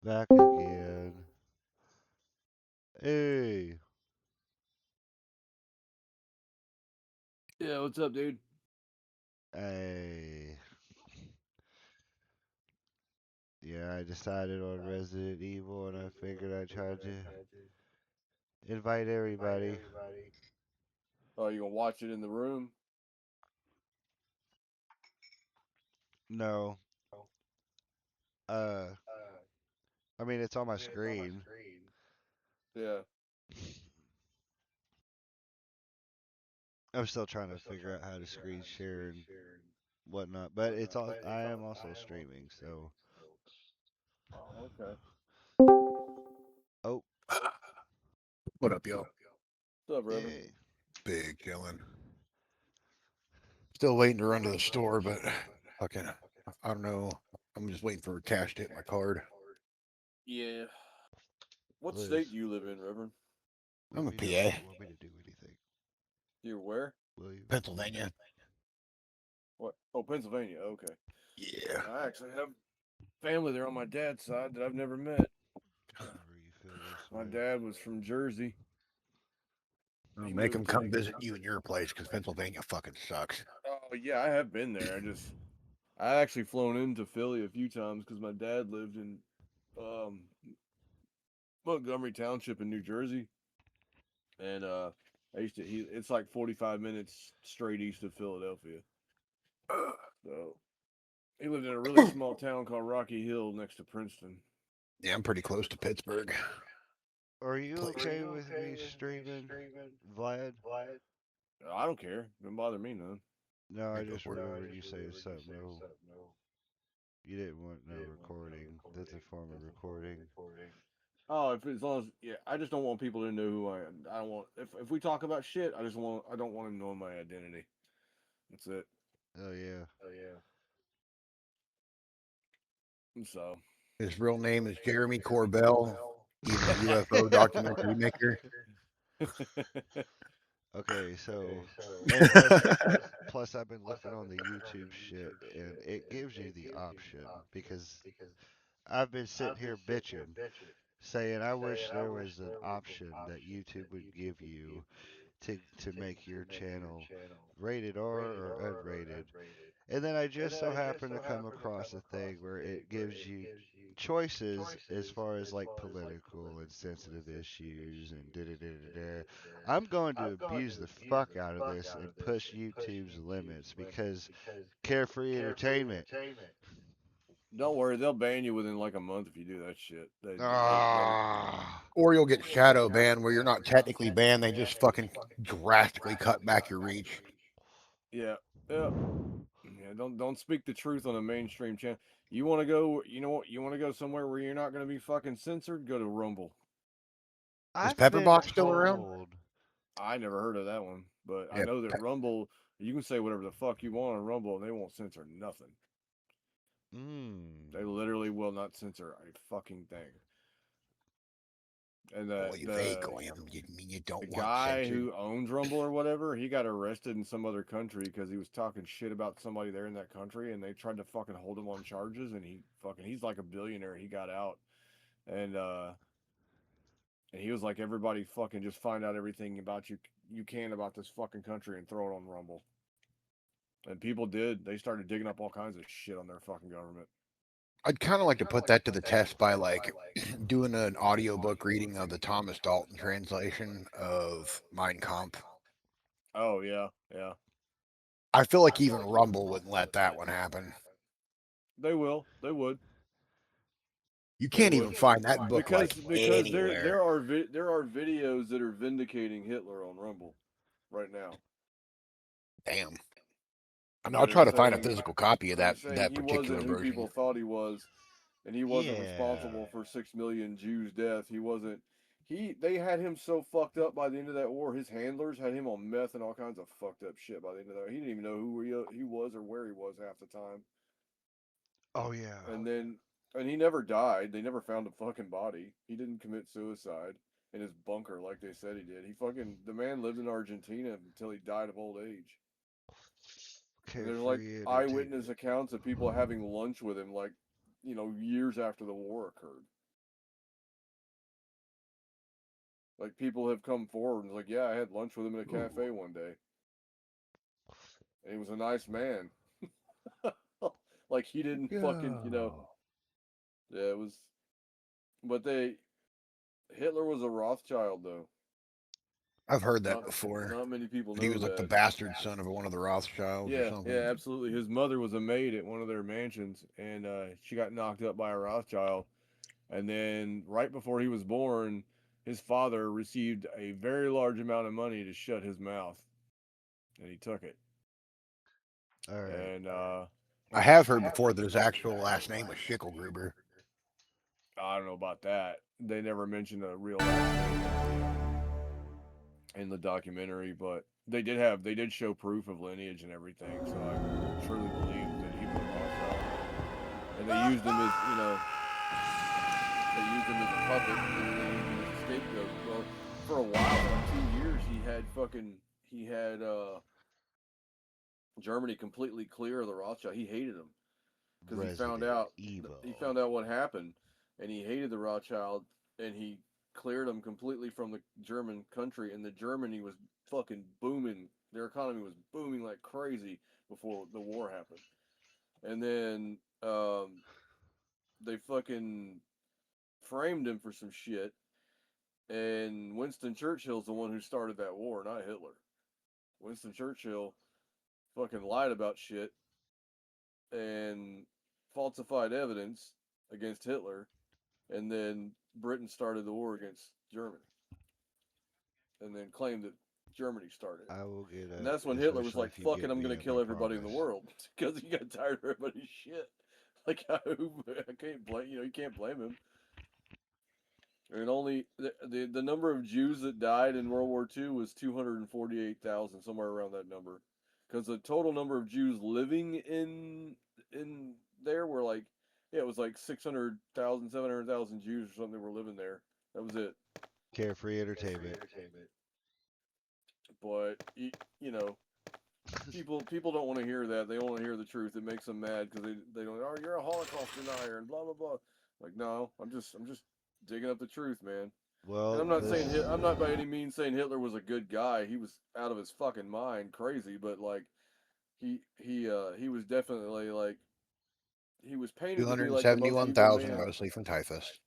Back again. Hey. Yeah, what's up, dude? Hey. Yeah, I decided on Resident Evil and I figured I tried to invite everybody. Oh, you gonna watch it in the room? No. Uh, I mean, it's on my screen. Yeah. I'm still trying to figure out how to screen share and whatnot, but it's all I am also streaming, so Oh, okay. oh, What up, yo? What's up, Reverend? hey. Big chillin'. Still waiting to run to the store, but fucking, I don't know. I'm just waiting for cash to hit my card. Yeah. What Liz, state do you live in, Reverend? let I'm a me know if PA, you want me to do anything. You're where? Will you? Pennsylvania. What? Oh, Pennsylvania. Okay. Yeah. I actually have family there on my dad's side that I've never met. Whenever you feel this My way. dad was from Jersey. I'll He make them moved come here. visit you in your place because Pennsylvania fucking sucks. Oh, yeah, I have been there. I actually flown into Philly a few times because my dad lived in um, Montgomery Township in New Jersey, and I used to. It's like 45 minutes straight east of Philadelphia. So he lived in a really small town called Rocky Hill next to Princeton. Yeah, I'm pretty close to Pittsburgh. Are you Place. okay with me streaming, Vlad? I don't care. Doesn't bother me none. No, Yeah, I go just for it. remembered you saying something. No, you didn't want no recording. That's a form of recording. Oh, if as long as yeah, I just don't want people to know who I am. I don't want if we talk about shit, I don't want them knowing my identity. That's it. Oh yeah. And so His real name is Jeremy Corbell. He's a UFO documentary maker. Okay, so and plus I've been looking on the YouTube shit and it gives you the option because I've been sitting here bitching saying I wish there was an option that YouTube would give you to make your channel rated R or unrated. And then I just so happen to come across a thing where it gives you choices as far as like political and sensitive issues and da da da da da. I'm going to abuse the fuck out of this and push YouTube's limits because carefree entertainment. don't worry, they'll ban you within like a month if you do that shit. They Ah, Or you'll get shadow banned where you're not technically banned. They just fucking drastically cut back your reach. yeah yeah yeah. Don't speak the truth on a mainstream channel. You want to go? You know what? You want to go somewhere where you're not going to be fucking censored? Go to Rumble. Is I've been Pepperbox still around? told. I never heard of that one, but I Yeah. know that Rumble, you can say whatever the fuck you want on Rumble and they won't censor nothing. They Mm, literally will not censor a fucking thing. And Well, you vague on him. You mean you the don't want guy censored? who owns Rumble or whatever, he got arrested in some other country because he was talking shit about somebody there in that country, and they tried to fucking hold him on charges, and he's like a billionaire. He got out, and he was like, everybody fucking just find out everything about you can about this fucking country and throw it on Rumble. And people did. They started digging up all kinds of shit on their fucking government. I'd kind of like to put that to the test by like doing an audiobook reading of the Thomas Dalton translation of Mein Kampf. Oh yeah, yeah. I feel like even Rumble wouldn't let that one happen. They will. They would. You They can't would. even find that book like Because anywhere. there are videos that are vindicating Hitler on Rumble right now. Damn. I mean, I'll That are try to find a saying physical copy of saying that he particular wasn't who version. people thought he was, and he wasn't yeah. responsible for 6 million Jews' death. He wasn't. They had him so fucked up by the end of that war. His handlers had him on meth and all kinds of fucked up shit by the end of that. He didn't even know who he was or where he was half the time. Oh yeah. And then and he never died. They never found a fucking body. He didn't commit suicide in his bunker like they said he did. The man lived in Argentina until he died of old age. And there's like Carefree eyewitness entertainment. accounts of people having lunch with him, like, years after the war occurred. Like people have come forward and like, yeah, I had lunch with him in a cafe one day, and he was a nice man. Like he didn't fucking, Go. yeah, it was. But Hitler was a Rothschild though. I've heard that Not before. not many people That he know was like the that. bastard son of one of the Rothschilds or Yeah, something. yeah, absolutely. His mother was a maid at one of their mansions, and she got knocked up by a Rothschild. And then, right before he was born, his father received a very large amount of money to shut his mouth, and he took it. All right. And I have heard before that his actual last name was Schickelgruber. I don't know about that. They never mentioned a real last name in the documentary, but they did show proof of lineage and everything. So I truly believe that he was a Rothschild, and they used him as they used him as a puppet, and they used him as a scapegoat. Well, for a while, like 2 years, he had Germany completely clear of the Rothschild. He hated them because Resident Evil. he found out what happened, and he hated the Rothschild, and he cleared them completely from the German country, and the Germany was fucking booming. Their economy was booming like crazy before the war happened, and then they fucking framed him for some shit. And Winston Churchill's the one who started that war, not Hitler. Winston Churchill fucking lied about shit and falsified evidence against Hitler, and then Britain started the war against Germany, and then claimed that Germany started it. I will get And up, that's when Hitler was especially like, if you "Fuck it, get I'm me gonna up, I kill everybody in the promise. world," because he got tired of everybody's shit. Like, I can't blame you can't blame him. And only the number of Jews that died in World War II was 248,000, somewhere around that number, because the total number of Jews living in there were like, yeah, it was like 600,000, 700,000 Jews or something were living there. That was it. Carefree entertainment. But you know, people don't want to hear that. They don't want to hear the truth. It makes them mad because they don't. Oh, you're a Holocaust denier and blah blah blah. Like, no, I'm just digging up the truth, man. And Well, I'm not this. saying I'm not by any means saying Hitler was a good guy. He was out of his fucking mind, crazy. But like he was definitely like he was painted to be like the most evil 271,000, man. mostly from typhus.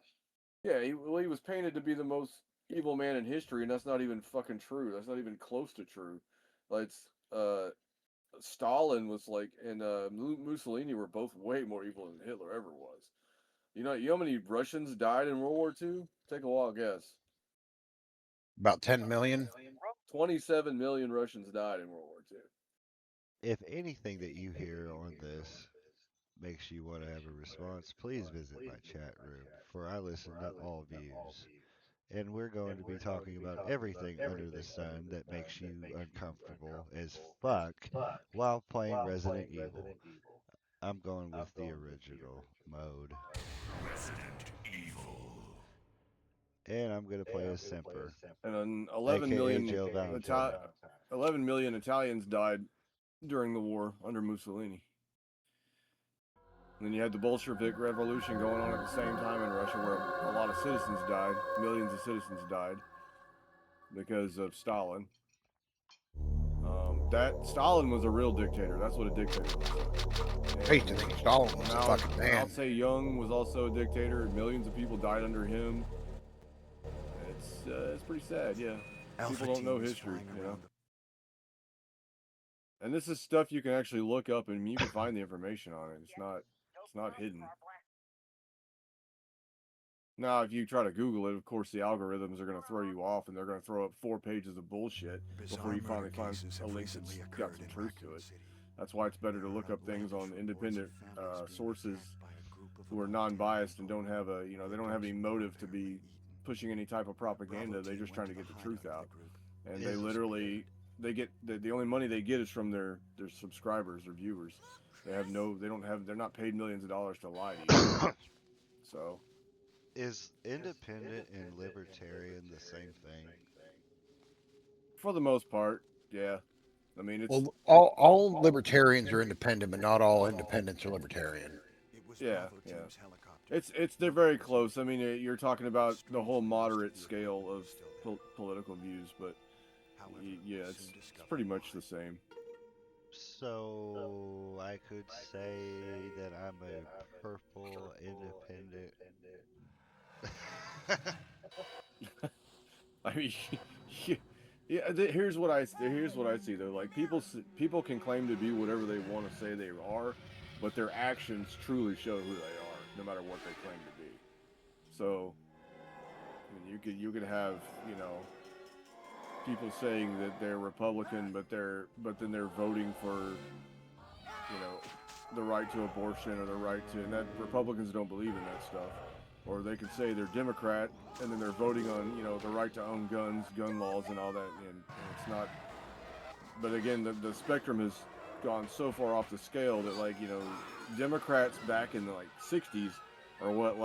Yeah, he was painted to be the most evil man in history, and that's not even fucking true. That's not even close to true. Like Stalin was like, and Mussolini were both way more evil than Hitler ever was. You know how many Russians died in World War II? Take a wild guess. About 10 million. 27 million Russians died in World War II. If anything that you hear on this makes you want to have a response, please visit my chat room, for I listen to all views. And we're going to be talking about everything under the sun that makes you uncomfortable as fuck while playing Resident Evil. I'm going with the original mode. Resident Evil. And I'm going to play as Semper, And then aka Joe Valentine. 11 million Italians died during the war under Mussolini. And then you had the Bolshevik Revolution going on at the same time in Russia, where a lot of citizens died. Millions of citizens died because of Stalin. That Stalin was a real dictator. That's what a dictator was. I used to think Stalin was a fucking Mao man. Zedong was also a dictator. Millions of people died under him. It's pretty sad, yeah. Alpha People don't know team is history, flying you know. around. And this is stuff you can actually look up, and you can find the information on it. It's not hidden. Now, if you try to Google it, of course, the algorithms are going to throw you off, and they're going to throw up 4 pages of bullshit before you finally find a link that's got some truth to it. That's why it's better to look up things on independent sources who are non-biased and don't have they don't have any motive to be pushing any type of propaganda. They're just trying to get the truth out, and they Is literally they get the only money they get is from their subscribers or viewers. They're not paid millions of dollars to lie to you. So is independent and libertarian the same thing? for the most part, yeah. I mean, Well, all libertarians are independent, but not all independents are libertarian. yeah. They're very close. I mean, you're talking about the whole moderate scale of political views, but However, yeah, we'll soon it's discover pretty much the why. same. So I could say that I'm a purple independent. I mean, yeah, yeah. Here's what I see though. Like people can claim to be whatever they want to say they are, but their actions truly show who they are, no matter what they claim to be. So I mean, you could have you know people saying that they're Republican, but then they're voting for the right to abortion or the right to, and that Republicans don't believe in that stuff. Or they could say they're Democrat and then they're voting on the right to own guns, gun laws, and all that, and it's not. But again, the spectrum has gone so far off the scale that Democrats back in the '60s are what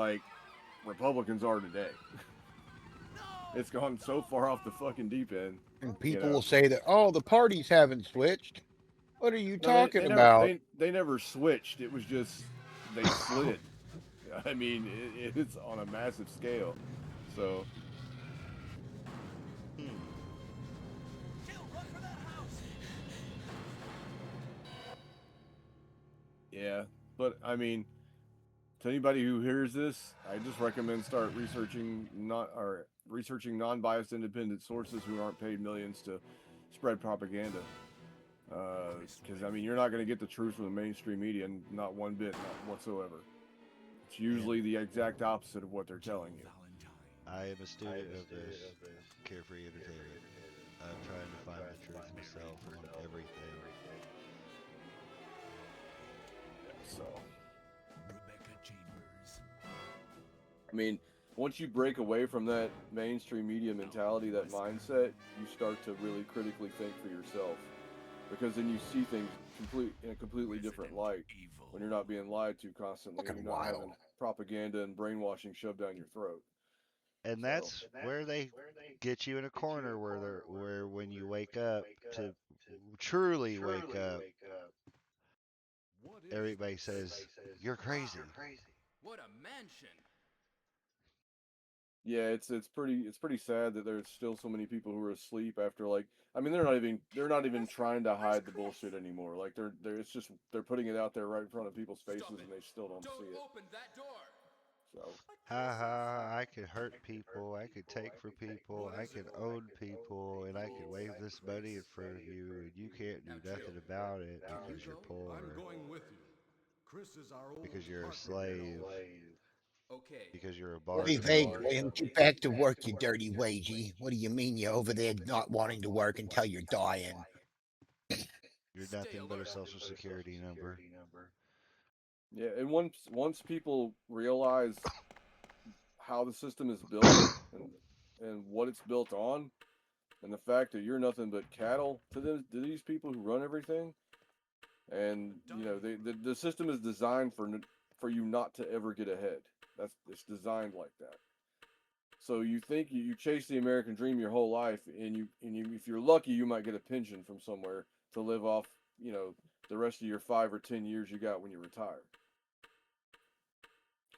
Republicans are today. It's gone so far off the fucking deep end, And you people know. will say that, oh, the parties haven't switched. What are you No, talking about? they never switched. It was just they slid. I mean, it's on a massive scale. So Hmm. yeah, but I mean, to anybody who hears this, I just recommend start researching non-biased independent sources who aren't paid millions to spread propaganda. Because I mean, you're not going to get the truth from the mainstream media, and not one bit, not whatsoever. It's And usually the exact opposite of what they're telling you. I am a student of this carefree entertainment. I'm trying to find the truth myself on everything. So Rebecca Chambers. I mean, once you break away from that mainstream media mentality, that mindset, you start to really critically think for yourself, because then you see things in a completely different Resident light Evil. when you're not being lied to constantly and Fucking you're not wild. having propaganda and brainwashing shoved down your throat. And So, that's where they get you in a corner where when you wake up to truly wake up, What is everybody this? says you're crazy. What a mansion! yeah, it's pretty sad that there's still so many people who are asleep after I mean they're not even trying to Where's hide the Chris? bullshit anymore. Like they're it's just they're putting it out there right in front of people's Stop faces it! and they still don't see Don't it. open that door! So, But Ha Chris, ha, I could hurt people, I could take for people, what I is it? could own people, and I could wave Rules. this money in front of you, and you can't Now do chill. nothing about it Can you because you're go? I'm poor, going with you. Chris is our because old you're a partner, you know. slave, Okay. because you're a Hey, barter Vega, horse. why don't you back to work, you dirty wagey? What do you mean you're over there not wanting to work until you're dying? You're Stay nothing but a alert. social security number. yeah, and once people realize how the system is built and what it's built on, and the fact that you're nothing but cattle to these people who run everything, and the system is designed for you not to ever get ahead. It's designed like that. So you think you chase the American dream your whole life, and if you're lucky, you might get a pension from somewhere to live off, the rest of your 5 or 10 years you got when you retire.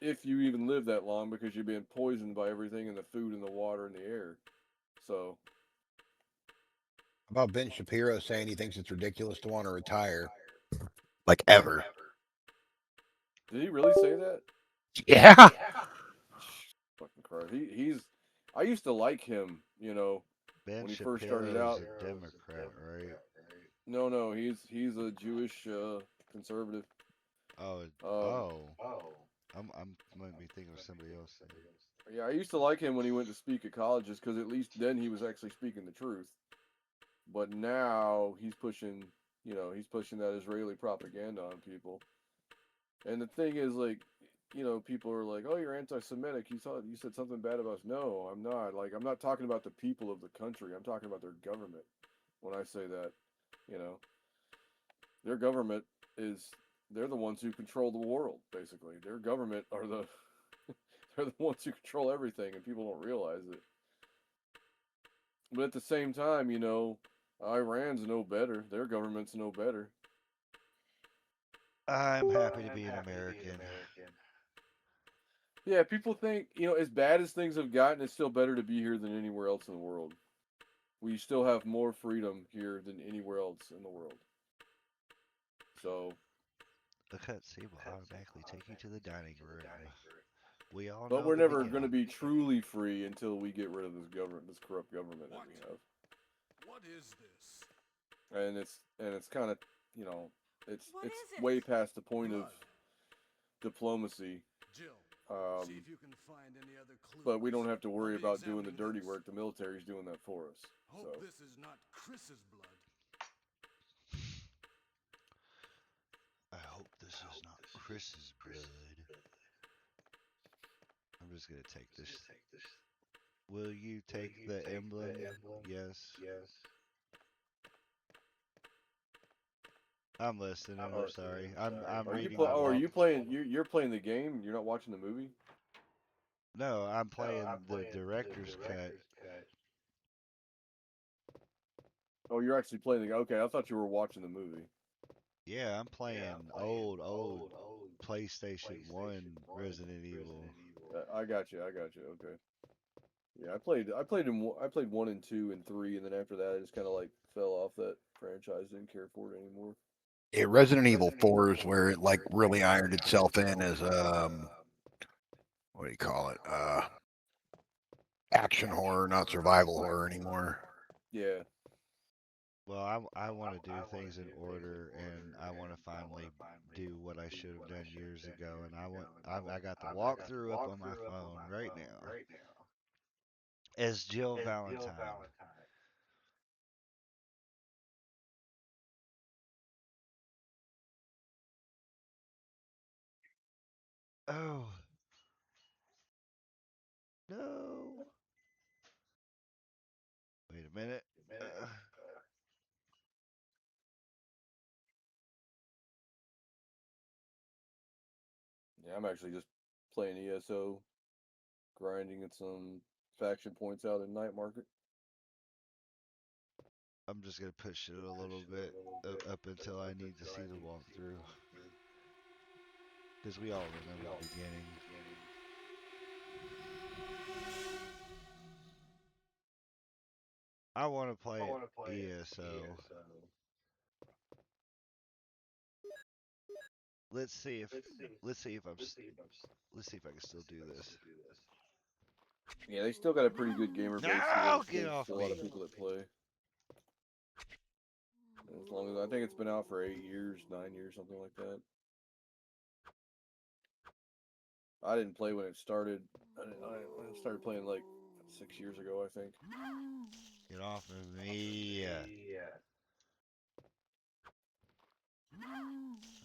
If you even live that long, because you're being poisoned by everything in the food and the water and the air. So, About Ben Shapiro saying he thinks it's ridiculous to want to retire. Like, ever. did he really say that? Yeah. Fucking Christ. He's. I used to like him, Ben when he first started Shapiro's out. a Democrat, right? No, no, he's a Jewish conservative. Oh, Um, oh, I'm might be thinking of somebody else then. yeah, I used to like him when he went to speak at colleges, because at least then he was actually speaking the truth. But now he's pushing that Israeli propaganda on people. And the thing is, people are like, "Oh, you're anti-Semitic. You said something bad about us." No, I'm not. Like, I'm not talking about the people of the country. I'm talking about their government. When I say that, you know, their government is they're the ones who control the world. Basically, their government are they're the ones who control everything, and people don't realize it. But at the same time, Iran's no better. Their government's no better. I'm happy to be an American. Yeah, people think, as bad as things have gotten, it's still better to be here than anywhere else in the world. We still have more freedom here than anywhere else in the world. So, The cutscene will automatically take you to the dining room. We all but know we're the never going to beginning. be truly free until we get rid of this government, this corrupt government that we have. What is this? And it's kind of, you know, it's What it's is it? way past the point of Blood. diplomacy. Jill, see Um, if you can find any other clues. but we don't have to worry I'll be about doing the examining dirty this. work. The military's doing that for us. Hope So, this is not Chris's blood. I hope this is not Chris's blood. I'm just gonna take this. Will you take the emblem? Yes. I'm listening. I'm sorry. I'm reading my are walk. you playing? You're playing the game. You're not watching the movie. No, I'm playing the director's cut. Oh, you're actually playing the. Okay, I thought you were watching the movie. Yeah, I'm playing old PlayStation 1 Resident Evil. I got you. I got you. Okay. Yeah, I played 1 and 2 and 3, and then after that, I just kind of like fell off that franchise. Didn't care for it anymore. Yeah, Resident Evil 4 is where it like really ironed itself in as what do you call it? Action horror, not survival horror anymore. Yeah. Well, I want to do things in order, and I want to finally do what I should have done years ago. And I got the walkthrough up on my phone right now as Jill Valentine. Oh no! Wait a minute. Yeah, I'm actually just playing ESO, grinding at some faction points out in Night Market. I'm just gonna push it a little bit up until I need to see the walkthrough, because we all remember the beginning. I want to play it ESO. Let's see if let's see if let's see if I can still do this. Yeah, they still got a pretty good gamer base here. No, get There's off still a lot of me! people that play. As long as I think it's been out for 8 years, 9 years, something like that. I didn't play when it started. I started playing like 6 years ago, I think. Get off of me!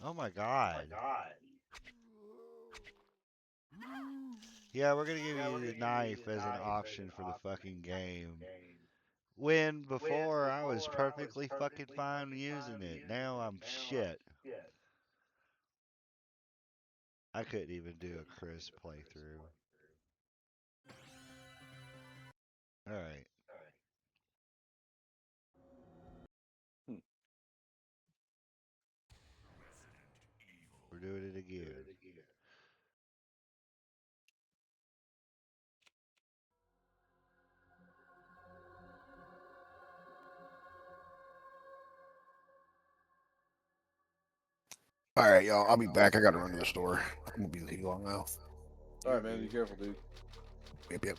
Oh my god! Yeah, we're gonna give you the knife as an option for the fucking game. When before I was perfectly fucking fine using it. Now I'm shit. I couldn't even do a crisp playthrough. Alright. Hmm. We're doing it again. All right, y'all. I'll be back. I got to run to the store. I'm gonna be too long now. All right, man. Be careful, dude. Yep, yep.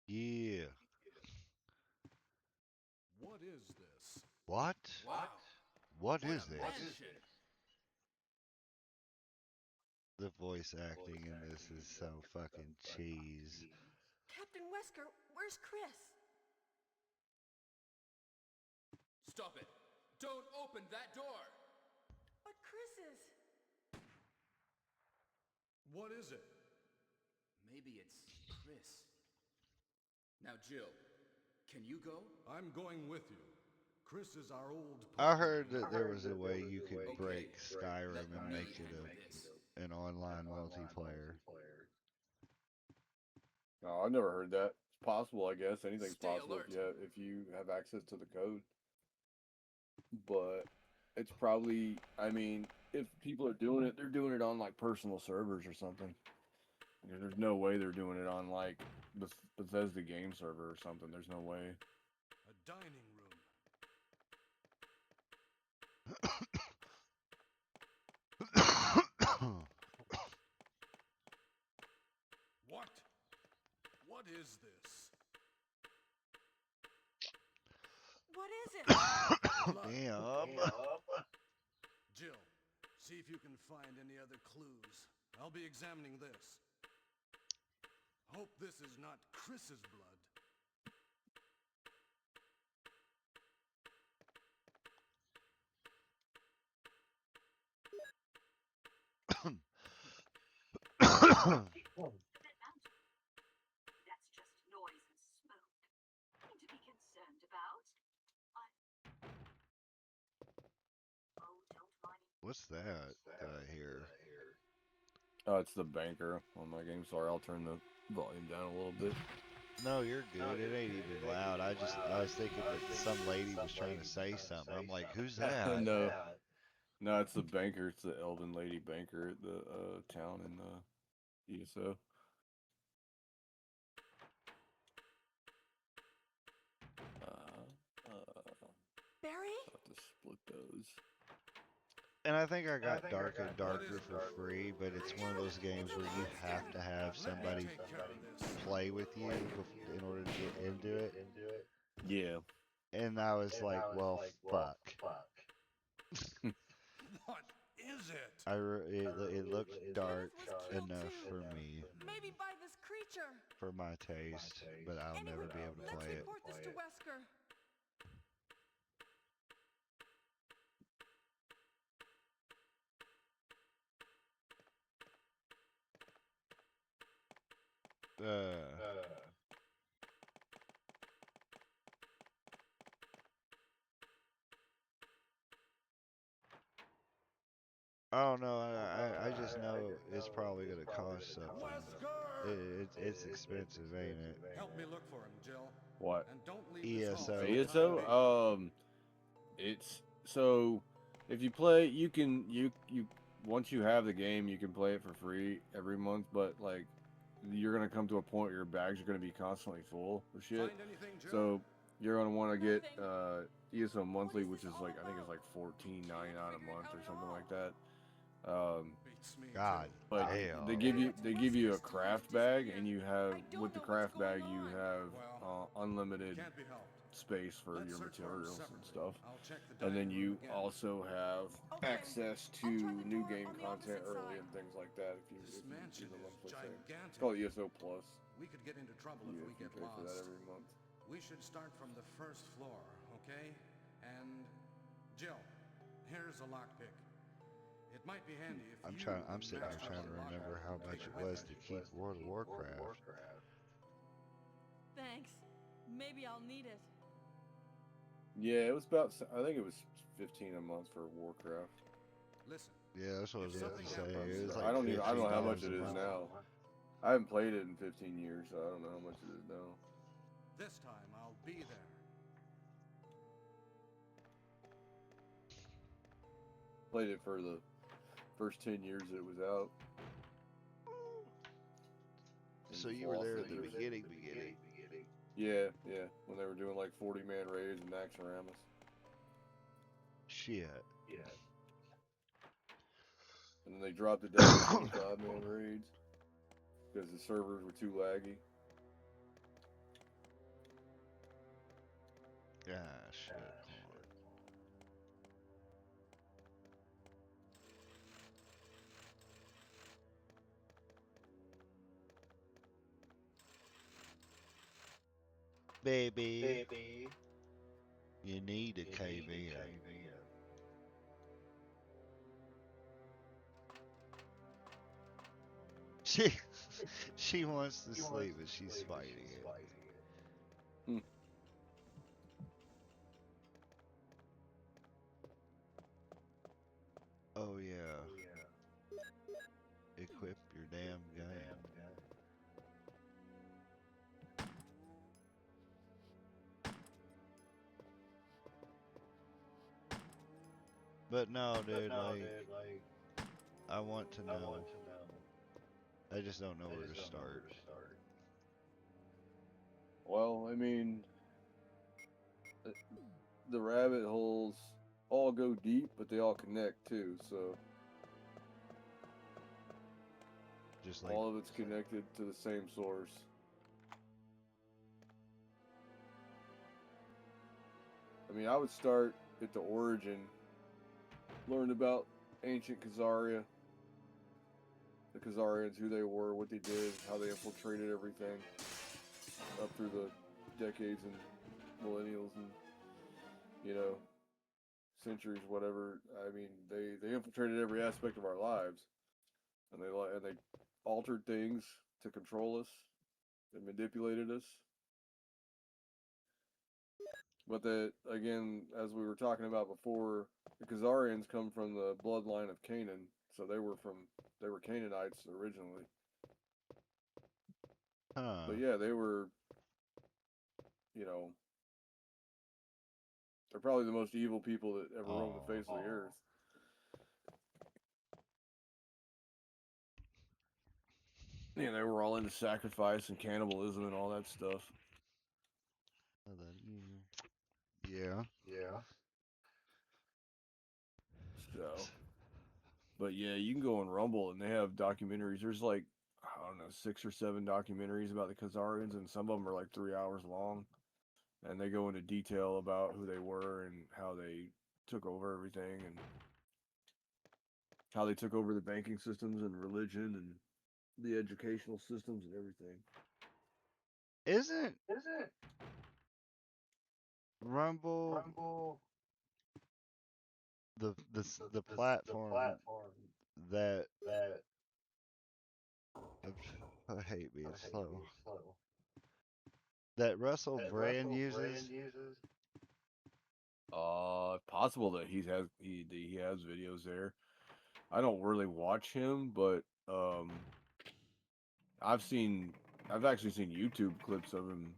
Yeah. What is this? What? Wow. What What is a this? mansion. The voice acting in this is so fucking cheese. Captain Wesker, where's Chris? Stop it. Don't open that door. But Chris is. What is it? Maybe it's Chris. Now, Jill, can you go? I'm going with you. Chris is our old I partner. heard that there was a way you could Okay, break let Skyrim and me make it handle this. an online multiplayer. Oh, I've never heard that. It's possible, I guess. Anything's Stay possible alert. if you have access to the code. But it's probably, I mean, if people are doing it, they're doing it on like personal servers or something. There's no way they're doing it on like Bethesda game server or something. There's no way. A dining room. What? What is this? What is it? Damn. Jill, see if you can find any other clues. I'll be examining this. Hope this is not Chris's blood. That's just noise and smoke. Nothing to be concerned about. Oh, don't mind. What's that I hear? Oh, it's the banker on my game. Sorry, I'll turn the volume down a little bit. No, you're good. It ain't even loud. I was thinking that some lady was trying to say something. I'm like, who's that? No, no, it's the banker. It's the elven lady banker at the town in ESO. Barry? I'll have to split those. And I think I got Dark and Darker for free, but it's one of those games where you have to have somebody Take care of this. play with you in order to get into it. Yeah. And I was like, well, fuck. What is it? It looked dark was killed enough too. for me, Maybe by this creature. for my taste, but I'll never Anyway, be able to let's play it. report this to Wesker. I don't know. I just know it's probably gonna cost something. It's expensive, ain't it? Help me look for him, Jill. What? And don't leave this ESO. hall for the time ESO? being. It's so if you play, you can you once you have the game, you can play it for free every month. But like, you're gonna come to a point where your bags are gonna be constantly full of shit. Find anything, Jill? So you're gonna want to get Nothing. ESO monthly, is which this is all like I think it's about? like $14.99 a Figure it month out or at something all. like that. Beats me, God Jill. But damn. they give you a craft bag, and you have I don't with the know what's craft bag going you on. have Well, unlimited Can't be helped. space for Let's your search for him materials and separately. stuff. I'll check the And then dining room you again. also have Okay, access to I'll try the new door game on the content opposite early side. and things like that. If you This do mansion the is monthly thing, it's gigantic. called ESO Plus. We could get into trouble if we If you get pay for that lost. every month. We should start from the first floor, okay? And Jill, here's a lockpick. It might be handy if I'm sitting here master trying to unlock remember how and much take it with was you. to keep World of Warcraft. Thanks. Maybe I'll need it. Yeah, it was about. I think it was 15 a month for Warcraft. Listen, Yeah, that's what I was If about to something say. happens, It was I like don't even. I don't know how much $15 it a is month. now. I haven't played it in 15 years, so I don't know how much it is now. this time I'll be there. Played it for the first 10 years that it was out. So you were there at the beginning. Yeah, when they were doing like 40-man raids and Naxxramas. Shit. And then they dropped it down to 25-man raids because the servers were too laggy. Ah, shit. Hold on. Baby, you need to cave in. She, she wants to sleep, but she's fighting it. Oh yeah. Equip your damn gun. But no, dude, like, I want to know. I just don't know where to start. Well, I mean, uh, the rabbit holes all go deep, but they all connect too. So Just like, all of it's connected to the same source. I mean, I would start at the origin, learn about ancient Khazaria, the Khazarians, who they were, what they did, how they infiltrated everything up through the decades and millennials and, you know, centuries, whatever. I mean, they infiltrated every aspect of our lives, and they altered things to control us. They manipulated us. But that, again, as we were talking about before, the Khazarians come from the bloodline of Canaan, so they were Canaanites originally. huh? But yeah, they were, you know, they're probably the most evil people that ever roamed the face of the earth. Yeah, they were all into sacrifice and cannibalism and all that stuff. Yeah. So, but yeah, you can go on Rumble and they have documentaries. There's like, I don't know, 6 or 7 documentaries about the Khazarians, and some of them are like 3 hours long. And they go into detail about who they were and how they took over everything and how they took over the banking systems and religion and the educational systems and everything. Isn't Rumble the platform that I hate being slow that Russell Brand uses? Possible that he has videos there. I don't really watch him, but I've actually seen YouTube clips of him,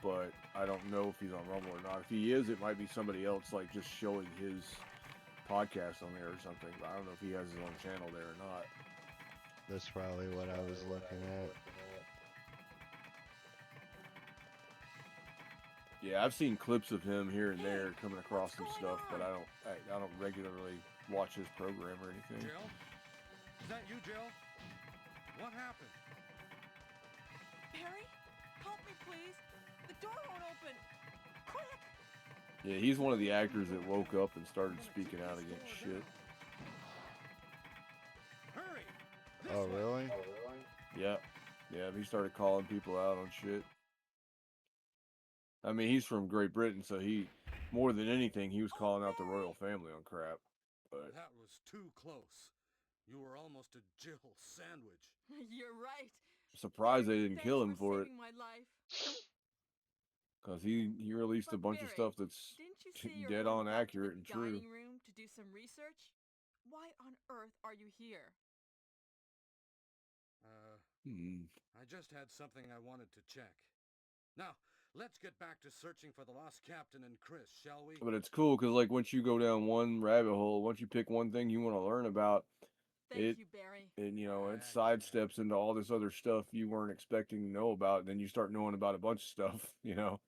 but I don't know if he's on Rumble or not. If he is, it might be somebody else, like just showing his podcast on there or something. But I don't know if he has his own channel there or not. That's probably what I was looking at. Yeah, I've seen clips of him here and there coming across some stuff, but I don't regularly watch his program or anything. Jill? Is that you, Jill? What happened? Barry, help me, please. The door won't open. Quick! Yeah, he's one of the actors that woke up and started speaking out against shit. Hurry! This Oh, way. really? Yeah, he started calling people out on shit. I mean, he's from Great Britain, so he, more than anything, he was calling out the royal family on crap. But That was too close. You were almost a Jill sandwich. You're right. I'm surprised they didn't Thanks kill him for it, saving my life. because he released a But bunch of Barry, stuff that's didn't you say you're dead going on back accurate to and the true. dining room to do some research? Why on earth are you here? I just had something I wanted to check. Now, let's get back to searching for the lost captain and Chris, shall we? But it's cool because, like, once you go down one rabbit hole, once you pick one thing you want to learn about, Thank you, Barry. and you know, it sidesteps into all this other stuff you weren't expecting to know about. And then you start knowing about a bunch of stuff, you know.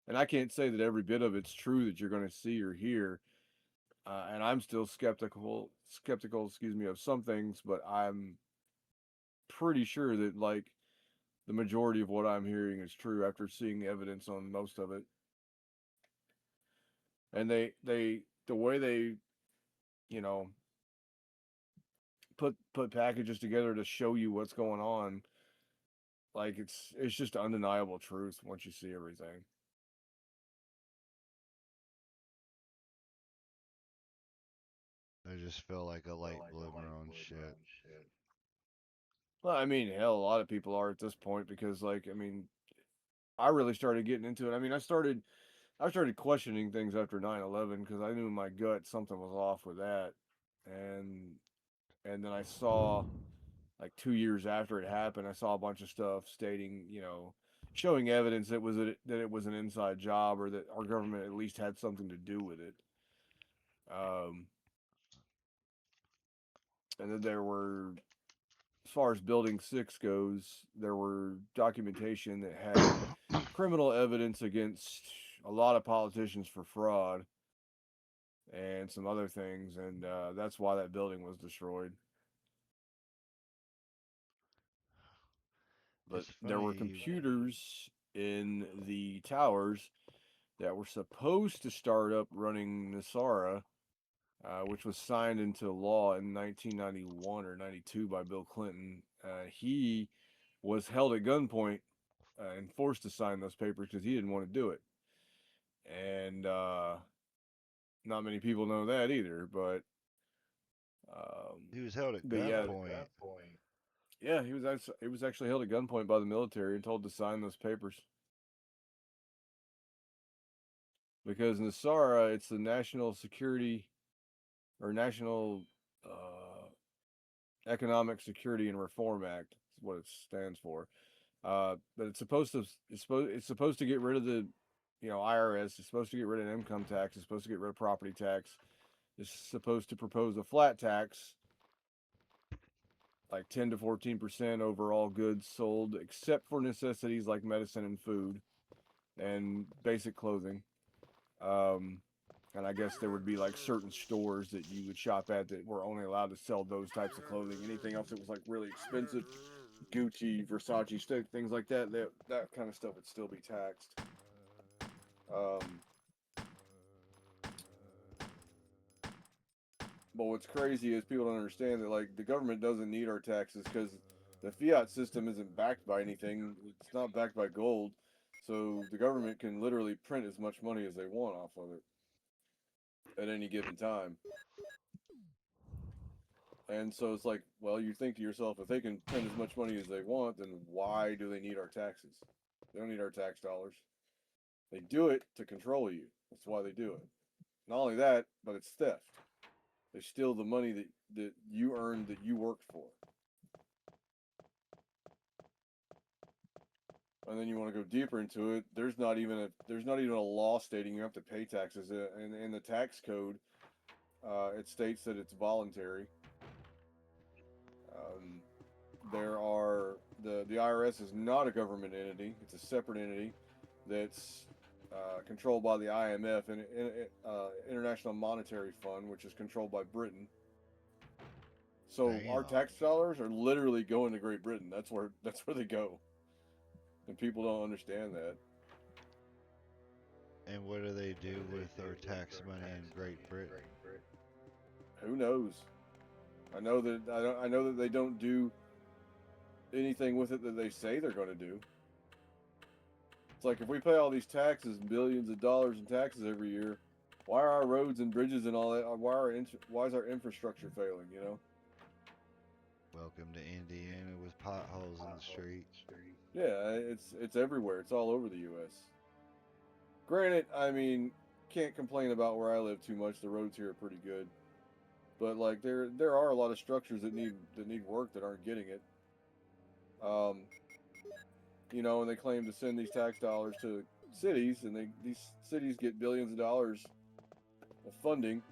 And I can't say that every bit of it's true that you're going to see or hear. And I'm still skeptical, excuse me, of some things, but I'm pretty sure that, like, the majority of what I'm hearing is true after seeing the evidence on most of it. And the way they, you know, put packages together to show you what's going on, like it's just undeniable truth once you see everything. I just feel like a late bloomer on shit. Well, I mean, hell, a lot of people are at this point because, like, I mean, I really started getting into it. I mean, I started questioning things after 9/11 because I knew in my gut something was off with that, and then I saw, like, 2 years after it happened, I saw a bunch of stuff stating, you know, showing evidence that it was an inside job, or that our government at least had something to do with it. And then there were, as far as Building 6 goes, there were documentation that had criminal evidence against a lot of politicians for fraud and some other things, and that's why that building was destroyed. But It's there were funny. computers in the towers that were supposed to start up running Nasara, which was signed into law in 1991 or 92 by Bill Clinton. He was held at gunpoint and forced to sign those papers because he didn't want to do it. And not many people know that either, but He was held at yeah, gunpoint. yeah, he was actually held at gunpoint by the military and told to sign those papers. Because NASARA, it's the National Security or National Economic Security and Reform Act. Is what it stands for. But it's supposed to get rid of the, IRS. It's supposed to get rid of income tax. It's supposed to get rid of property tax. It's supposed to propose a flat tax, like 10 to 14% over all goods sold, except for necessities like medicine and food, and basic clothing. And I guess there would be like certain stores that you would shop at that were only allowed to sell those types of clothing. Anything else that was like really expensive, Gucci, Versace, things like that, that kind of stuff would still be taxed. But what's crazy is people don't understand that like the government doesn't need our taxes because the fiat system isn't backed by anything. It's not backed by gold. So the government can literally print as much money as they want off of it at any given time. And so it's like, well, you think to yourself, if they can print as much money as they want, then why do they need our taxes? They don't need our tax dollars. They do it to control you. That's why they do it. Not only that, but it's theft. They steal the money that you earned, that you worked for. And then you want to go deeper into it. There's not even a law stating you have to pay taxes. In the tax code, it states that it's voluntary. There are the IRS is not a government entity. It's a separate entity that's controlled by the IMF and International Monetary Fund, which is controlled by Britain. So our tax dollars are literally going to Great Britain. That's where they go, and people don't understand that. And what do they do with our tax money in Great Britain? Who knows? I know that they don't do anything with it that they say they're going to do. It's like if we pay all these taxes, billions of dollars in taxes every year, why are our roads and bridges and all that? Why is our infrastructure failing? Welcome to Indiana with potholes in the street. Yeah, it's everywhere. It's all over the U.S. Granted, I mean, can't complain about where I live too much. The roads here are pretty good, but like there are a lot of structures that need work that aren't getting it. And they claim to send these tax dollars to cities, and these cities get billions of dollars of funding,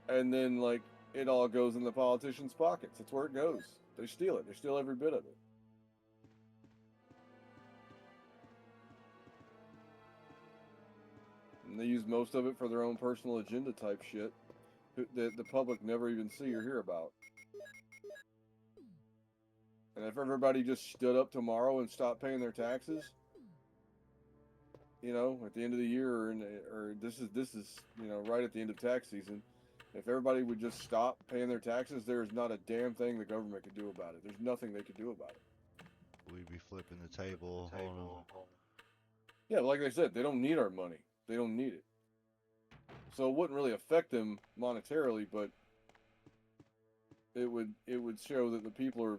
and then like it all goes in the politicians' pockets. That's where it goes. They steal it. They steal every bit of it. And they use most of it for their own personal agenda type shit that the public never even see or hear about. And if everybody just stood up tomorrow and stopped paying their taxes, at the end of the year, or this is right at the end of tax season, if everybody would just stop paying their taxes, there is not a damn thing the government could do about it. There's nothing they could do about it. We'd be flipping the table on them. Yeah, like I said, they don't need our money. They don't need it. So it wouldn't really affect them monetarily, but it would show that the people are,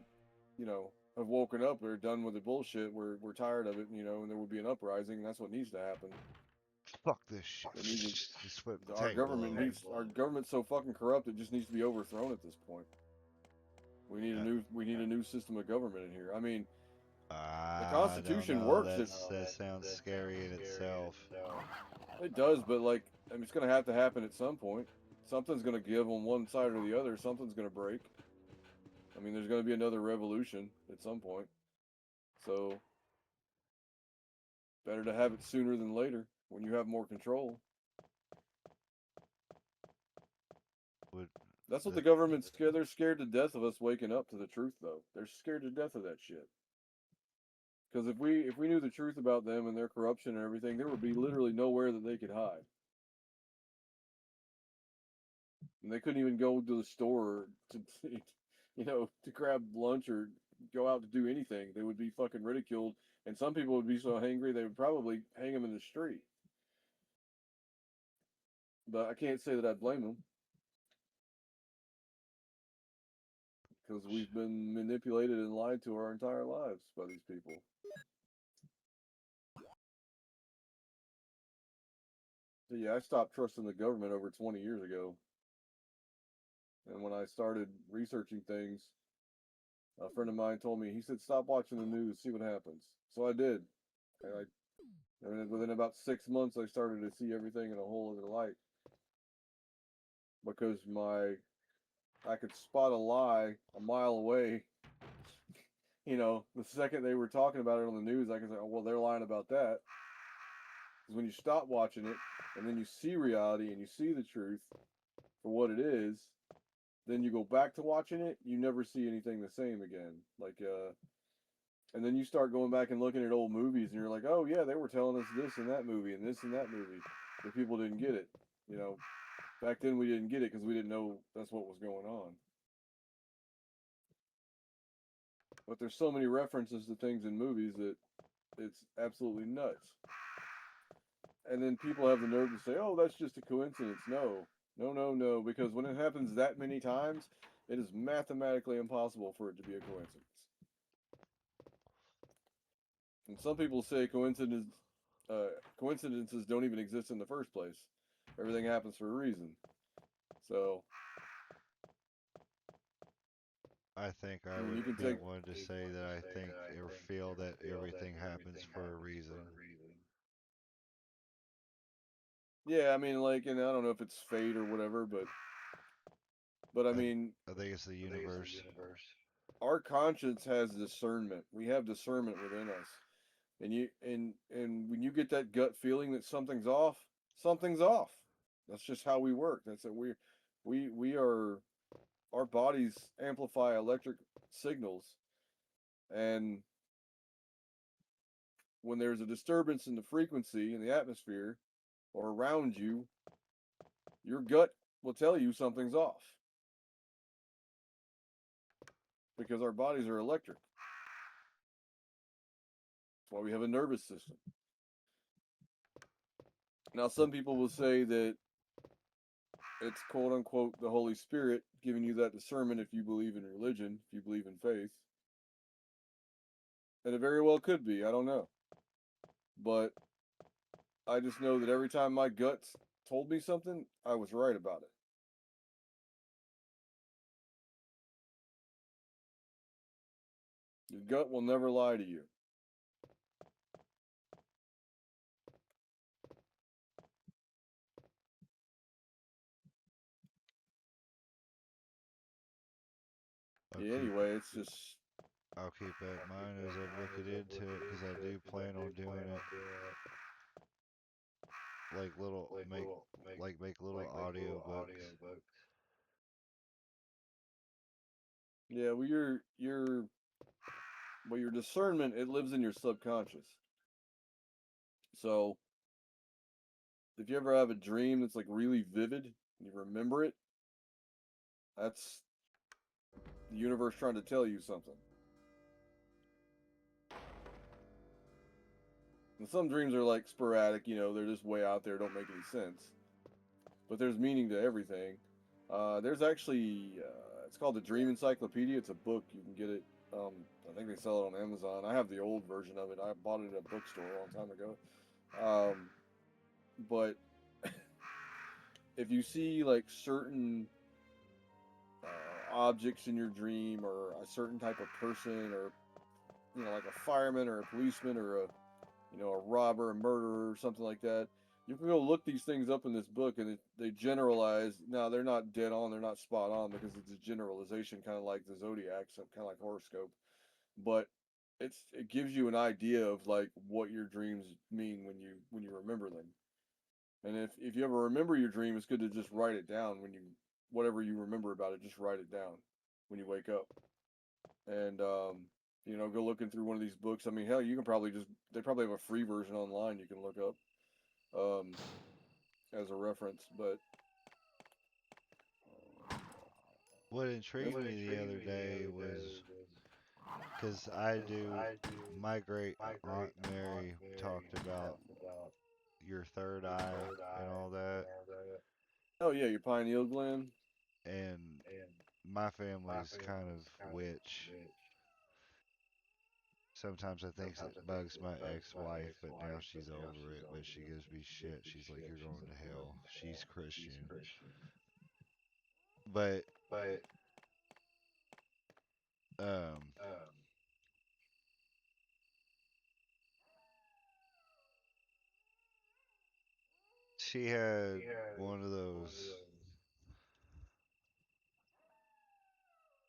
have woken up. They're done with the bullshit. We're tired of it, and there would be an uprising, and that's what needs to happen. Fuck this shit. Just flip the Our table government's so fucking corrupt. It just needs to be overthrown at this point. We need a new system of government in here. I mean, The I don't Constitution know. works. That sounds scary in itself. It does, but like, I mean, it's going to have to happen at some point. Something's going to give on one side or the other. Something's going to break. I mean, there's going to be another revolution at some point. So, better to have it sooner than later when you have more control. Would That's what the the government's scared. They're scared to death of us waking up to the truth, though. They're scared to death of that shit. Because if we knew the truth about them and their corruption and everything, there would be literally nowhere that they could hide. And they couldn't even go to the store to, to grab lunch or go out to do anything. They would be fucking ridiculed, and some people would be so angry they would probably hang them in the street. But I can't say that I blame them, because we've been manipulated and lied to our entire lives by these people. So yeah, I stopped trusting the government over 20 years ago. And when I started researching things, a friend of mine told me, he said, stop watching the news, see what happens. So I did. And within about 6 months, I started to see everything in a whole other light. Because I could spot a lie a mile away. The second they were talking about it on the news, I could say, oh, well, they're lying about that. Because when you stop watching it, and then you see reality and you see the truth for what it is, then you go back to watching it, you never see anything the same again. And then you start going back and looking at old movies, and you're like, oh yeah, they were telling us this in that movie and this in that movie, but people didn't get it. Back then we didn't get it because we didn't know that's what was going on. But there's so many references to things in movies that it's absolutely nuts. And then people have the nerve to say, oh, that's just a coincidence. No, no, no, no, because when it happens that many times, it is mathematically impossible for it to be a coincidence. And some people say coincidences don't even exist in the first place. Everything happens for a reason. So, I think I I mean, would you can be take. one to say that I think or feel that everything happens for a reason. Yeah, I mean, like, and I don't know if it's fate or whatever, but I I mean, I think it's the universe. our conscience has discernment. We have discernment within us. And when you get that gut feeling that something's off, something's off. That's just how we work. That's it. We are our bodies amplify electric signals, and when there's a disturbance in the frequency in the atmosphere or around you, your gut will tell you something's off, because our bodies are electric. That's why we have a nervous system. Now, some people will say that it's quote unquote the Holy Spirit giving you that discernment if you believe in religion, if you believe in faith. And it very well could be. I don't know. But I just know that every time my guts told me something, I was right about it. Your gut will never lie to you. Yeah, anyway, it's just. I'll keep that in mind as I'm looking into it because I do plan on doing it. Like make little audio books. Yeah, well, your discernment, it lives in your subconscious. So if you ever have a dream that's like really vivid and you remember it, that's the universe trying to tell you something. And some dreams are like sporadic, they're just way out there, don't make any sense. But there's meaning to everything. There's actually, it's called the Dream Encyclopedia. It's a book. You can get it. I think they sell it on Amazon. I have the old version of it. I bought it at a bookstore a long time ago. But if you see like certain objects in your dream, or a certain type of person, or like a fireman or a policeman or a robber, a murderer, or something like that. You can go look these things up in this book, and they generalize. Now they're not dead on, they're not spot on because it's a generalization, kind of like the zodiac, so kind of like horoscope. But it gives you an idea of like what your dreams mean when you remember them. And if you ever remember your dream, it's good to just write it down whatever you remember about it, just write it down when you wake up. And go looking through one of these books. I mean, hell, you can probably they probably have a free version online you can look up as a reference. But What intrigued me the other day was because my great Aunt Mary talked about your third eye and all that, oh yeah, your pineal gland. and my family's kind of witch. Sometimes I think it bugs my ex-wife, but now she's over it. But she gives me shit. She's like, "You're going to hell." She's Christian, but um, she had one of those,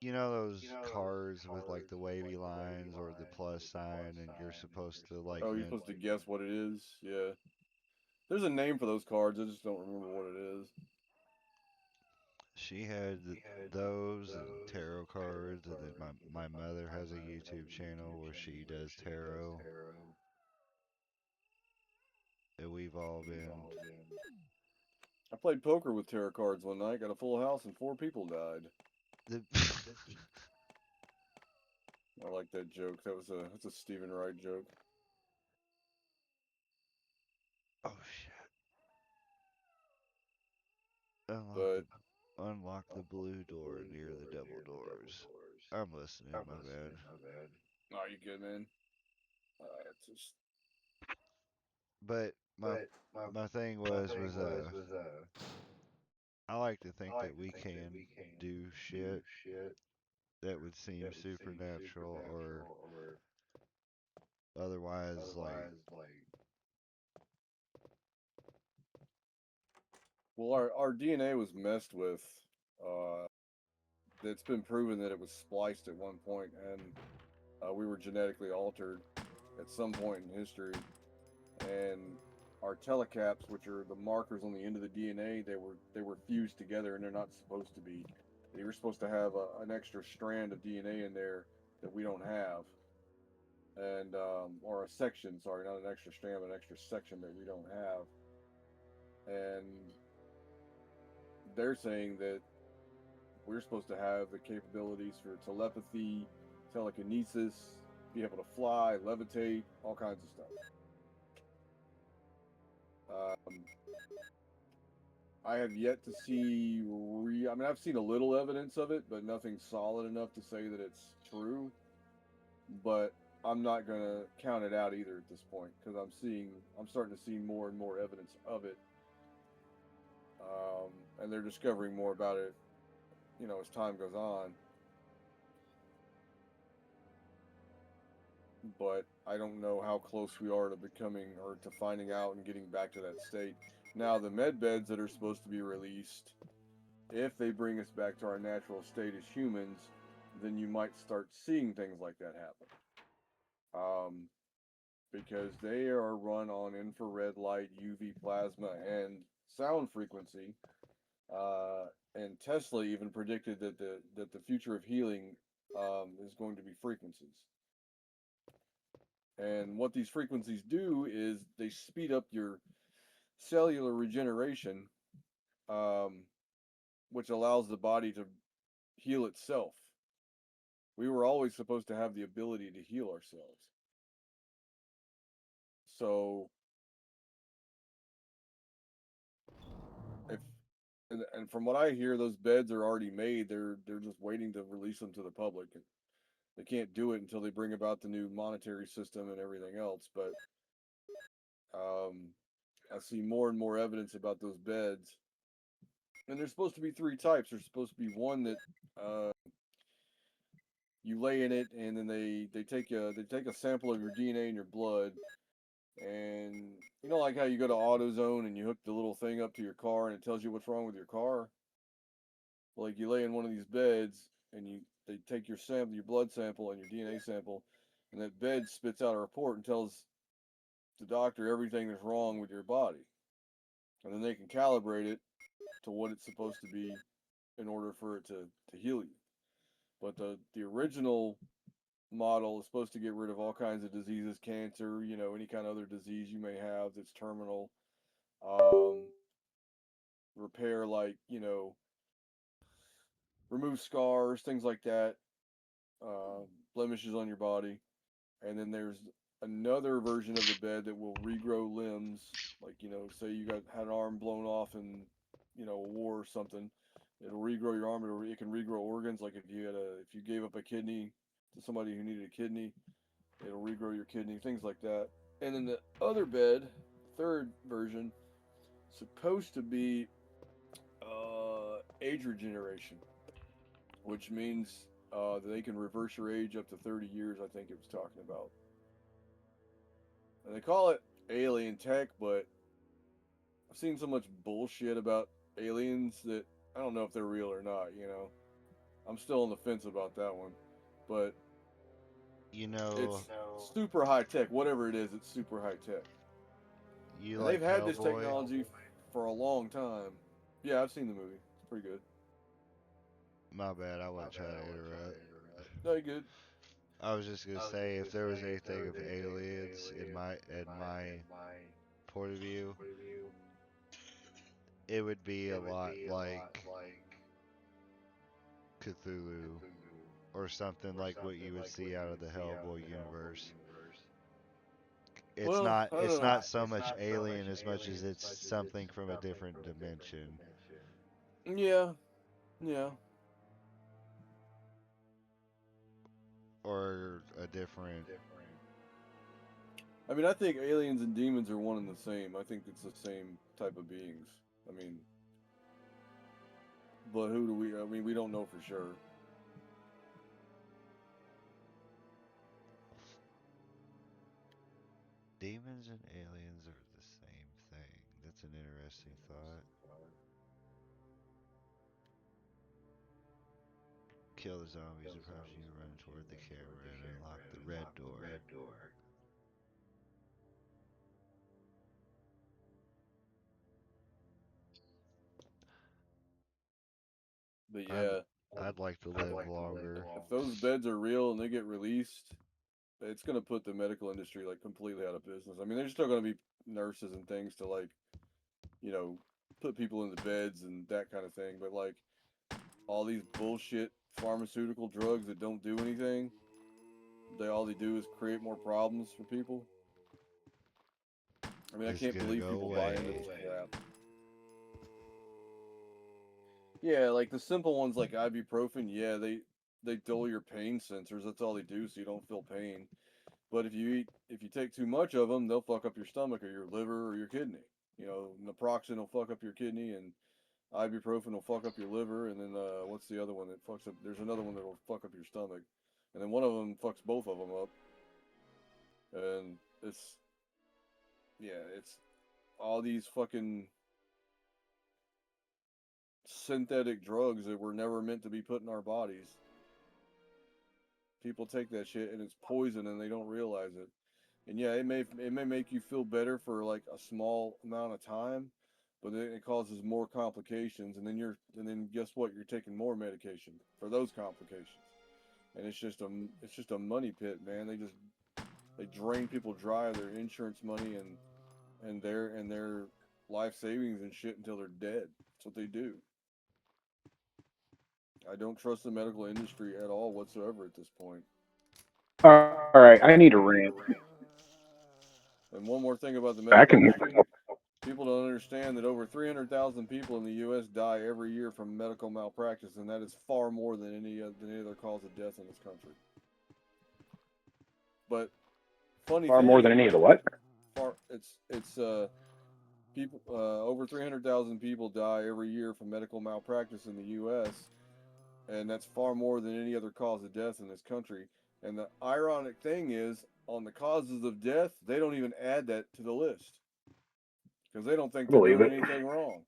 those cards with like the wavy lines or the plus sign, and you're supposed to like Oh, you're supposed to guess what it is. Yeah, there's a name for those cards. I just don't remember what it is. She had those and tarot cards, and then my mother has a YouTube channel where she does tarot, and we've all been. I played poker with tarot cards one night. Got a full house and 4 people died. The I like that joke. That's a Stephen Wright joke. oh shit! Unlock But unlock the blue door near the double doors. I'm listening, my bad. are you good, man? It's just But my thing was I like to think that we can do shit that would seem supernatural or otherwise like well, our DNA was messed with. Uh, it's been proven that it was spliced at one point, and we were genetically altered at some point in history. And our telecaps, which are the markers on the end of the DNA, they were fused together, and they're not supposed to be. They were supposed to have an extra strand of DNA in there that we don't have, and or a section. Sorry, not an extra strand, but an extra section that we don't have. And they're saying that we're supposed to have the capabilities for telepathy, telekinesis, be able to fly, levitate, all kinds of stuff. I have yet to see. I mean, I've seen a little evidence of it, but nothing solid enough to say that it's true. But I'm not gonna count it out either at this point because I'm starting to see more and more evidence of it, and they're discovering more about it, as time goes on. But I don't know how close we are to becoming or to finding out and getting back to that state. Now, the med beds that are supposed to be released, if they bring us back to our natural state as humans, then you might start seeing things like that happen. Because they are run on infrared light, UV plasma, and sound frequency. And Tesla even predicted that the future of healing is going to be frequencies. And what these frequencies do is they speed up your cellular regeneration, which allows the body to heal itself. We were always supposed to have the ability to heal ourselves. So, and from what I hear, those beds are already made. They're just waiting to release them to the public. They can't do it until they bring about the new monetary system and everything else. But I see more and more evidence about those beds. And there's supposed to be 3 types. There's supposed to be one that you lay in it, and then they take a sample of your DNA and your blood, and you know, like how you go to AutoZone and you hook the little thing up to your car and it tells you what's wrong with your car. Like you lay in one of these beds and they take your sample, your blood sample and your DNA sample, and that bed spits out a report and tells the doctor everything that's wrong with your body, and then they can calibrate it to what it's supposed to be in order for it to heal you. But the original model is supposed to get rid of all kinds of diseases, cancer, you know, any kind of other disease you may have that's terminal, um, repair, like, you know, remove scars, things like that, uh, blemishes on your body. And then there's another version of the bed that will regrow limbs, like, you know, say you had an arm blown off in, you know, a war or something. It'll regrow your arm. It can regrow organs. Like if you gave up a kidney to somebody who needed a kidney, it'll regrow your kidney, things like that. And then the other bed, third version, supposed to be age regeneration, which means that they can reverse your age up to 30 years, I think it was talking about. And they call it alien tech, but I've seen so much bullshit about aliens that I don't know if they're real or not, you know. I'm still on the fence about that one. But You know, it's super high tech. Whatever it is, it's super high tech. you And they've like had this Hellboy? technology for a long time. Yeah, I've seen the movie. It's pretty good. My bad, I wasn't trying to interrupt. No, you good. I was just gonna say if there was anything of aliens in my point of view, it would be a lot like Cthulhu or something like what you would see out of the Hellboy universe. It's Well, not I don't it's know. not so much alien as much as it's something from a different dimension Yeah, yeah. or a different. I mean, I think aliens and demons are one and the same. I think it's the same type of beings. I mean, but who do we? I mean, we don't know for sure. Demons and aliens are the same thing. That's an interesting thought. Kill the zombies approaching you, run toward the camera, and unlock the red door. But I'd yeah, I'd like to live longer. if those beds are real and they get released, it's gonna put the medical industry like completely out of business. I mean, there's still gonna be nurses and things to like, you know, put people in the beds and that kind of thing. But like all these bullshit pharmaceutical drugs that don't do anything, all they do is create more problems for people. I mean, I It's can't gonna believe go people buy into away. this crap. Yeah, like the simple ones like ibuprofen, yeah, they dull your pain sensors. That's all they do, so you don't feel pain. But if you take too much of them, they'll fuck up your stomach or your liver or your kidney. You know, naproxen will fuck up your kidney, and ibuprofen will fuck up your liver. And then what's the other one that fucks up? There's another one that will fuck up your stomach, and then one of them fucks both of them up. And it's yeah, it's all these fucking synthetic drugs that were never meant to be put in our bodies. People take that shit and it's poison and they don't realize it. And yeah, it may make you feel better for like a small amount of time, but then it causes more complications and then guess what? You're taking more medication for those complications. And it's just a money pit, man. They drain people dry of their insurance money and their life savings and shit until they're dead. That's what they do. I don't trust the medical industry at all whatsoever at this point. All right, I need a rant. And one more thing about the I medical can hear industry, myself. people don't understand that over 300,000 people in the U.S. die every year from medical malpractice, and that is far more than any other cause of death in this country. But funny Far more thing, than any of the what? it's people over 300,000 people die every year from medical malpractice in the U.S. and that's far more than any other cause of death in this country. And the ironic thing is, on the causes of death, they don't even add that to the list because they don't think I they're believe doing it. anything wrong.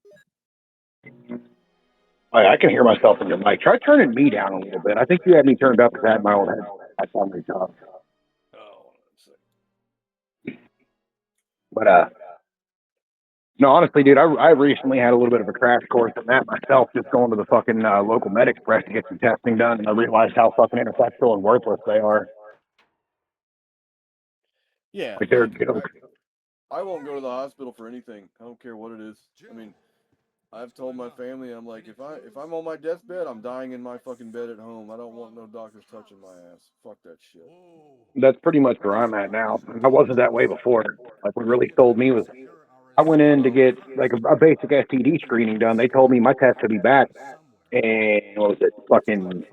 I can hear myself in your mic. Try turning me down a little bit. I think you had me turned up because I had my old head. I saw my job. Oh, let's see. But no, honestly, dude, I recently had a little bit of a crash course on that myself, just going to the fucking local Med Express to get some testing done, and I realized how fucking ineffectual and worthless they are. Yeah, Like they're, like I won't go to the hospital for anything. I don't care what it is. I mean, I've told my family, I'm like, if I'm on my deathbed, I'm dying in my fucking bed at home. I don't want no doctors touching my ass. Fuck that shit. that's pretty much where I'm at now. I wasn't that way before. Like what really sold me was I went in to get like a basic STD screening done. They told me my test would be back, and what was it, fucking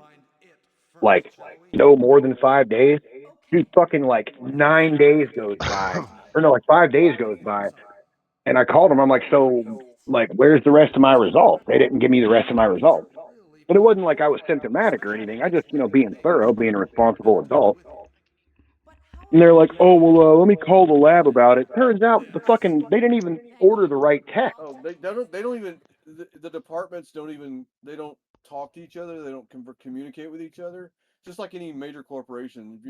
like no more than 5 days. Dude, fucking like 9 days goes by, or no, like 5 days goes by, and I called them. I'm like, so, like, where's the rest of my results? They didn't give me the rest of my results, and it wasn't like I was symptomatic or anything. I just, being thorough, being a responsible adult. And they're like, oh well, let me call the lab about it. Turns out they didn't even order the right test. Oh, they don't even the departments don't even they don't talk to each other. They don't communicate with each other. Just like any major corporation,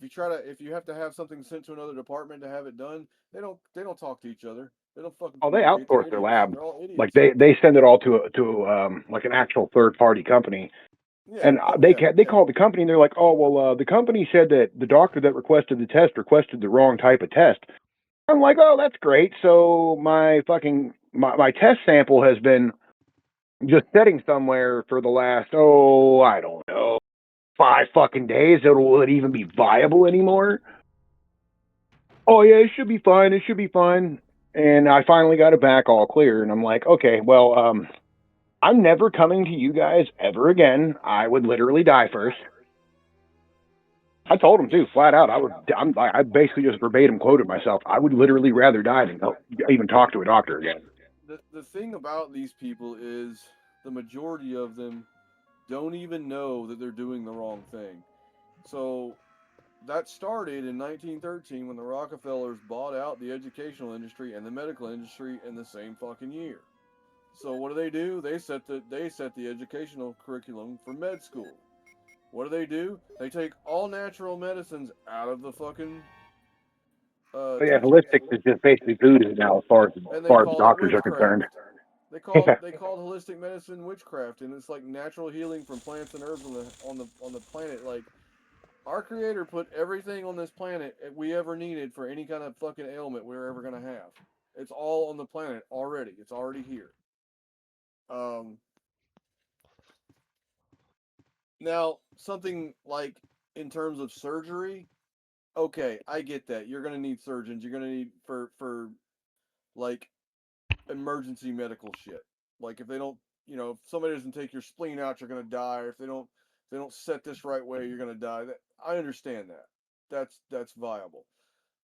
if you have to have something sent to another department to have it done, they don't talk to each other. They don't fucking Oh, they communicate. They're outsource their idiots. lab. They're all Like idiots. they send it all to like an actual third party company. Yeah. And Oh they yeah. they Yeah. called the company and they're like, oh well, the company said that the doctor that requested the test requested the wrong type of test. I'm like, oh, that's great. So my test sample has been just sitting somewhere for the last I don't know 5 fucking days. Will it even be viable anymore? Oh yeah, it should be fine. It should be fine. And I finally got it back all clear, and I'm like, okay, well, I'm never coming to you guys ever again. I would literally die first. I told him too, flat out. I basically just verbatim quoted myself. I would literally rather die than even talk to a doctor again. The thing about these people is the majority of them don't even know that they're doing the wrong thing. So that started in 1913 when the Rockefellers bought out the educational industry and the medical industry in the same fucking year. So what do? They set the educational curriculum for med school. What do? They take all natural medicines out of the fucking But yeah, teachings, holistics is just basically voodoo now, and as they far as call it doctors are concerned. witchcraft. They called Yeah. they called holistic medicine witchcraft, and it's like natural healing from plants and herbs on the planet. Like our creator put everything on this planet we ever needed for any kind of fucking ailment we're ever gonna have. It's all on the planet already. It's already here. Um, Now something like in terms of surgery, okay, I get that. You're gonna need surgeons. You're gonna need for like emergency medical shit. Like if they don't, if somebody doesn't take your spleen out, you're gonna die. Or if they don't set this right way, you're gonna die. I understand that. That's viable.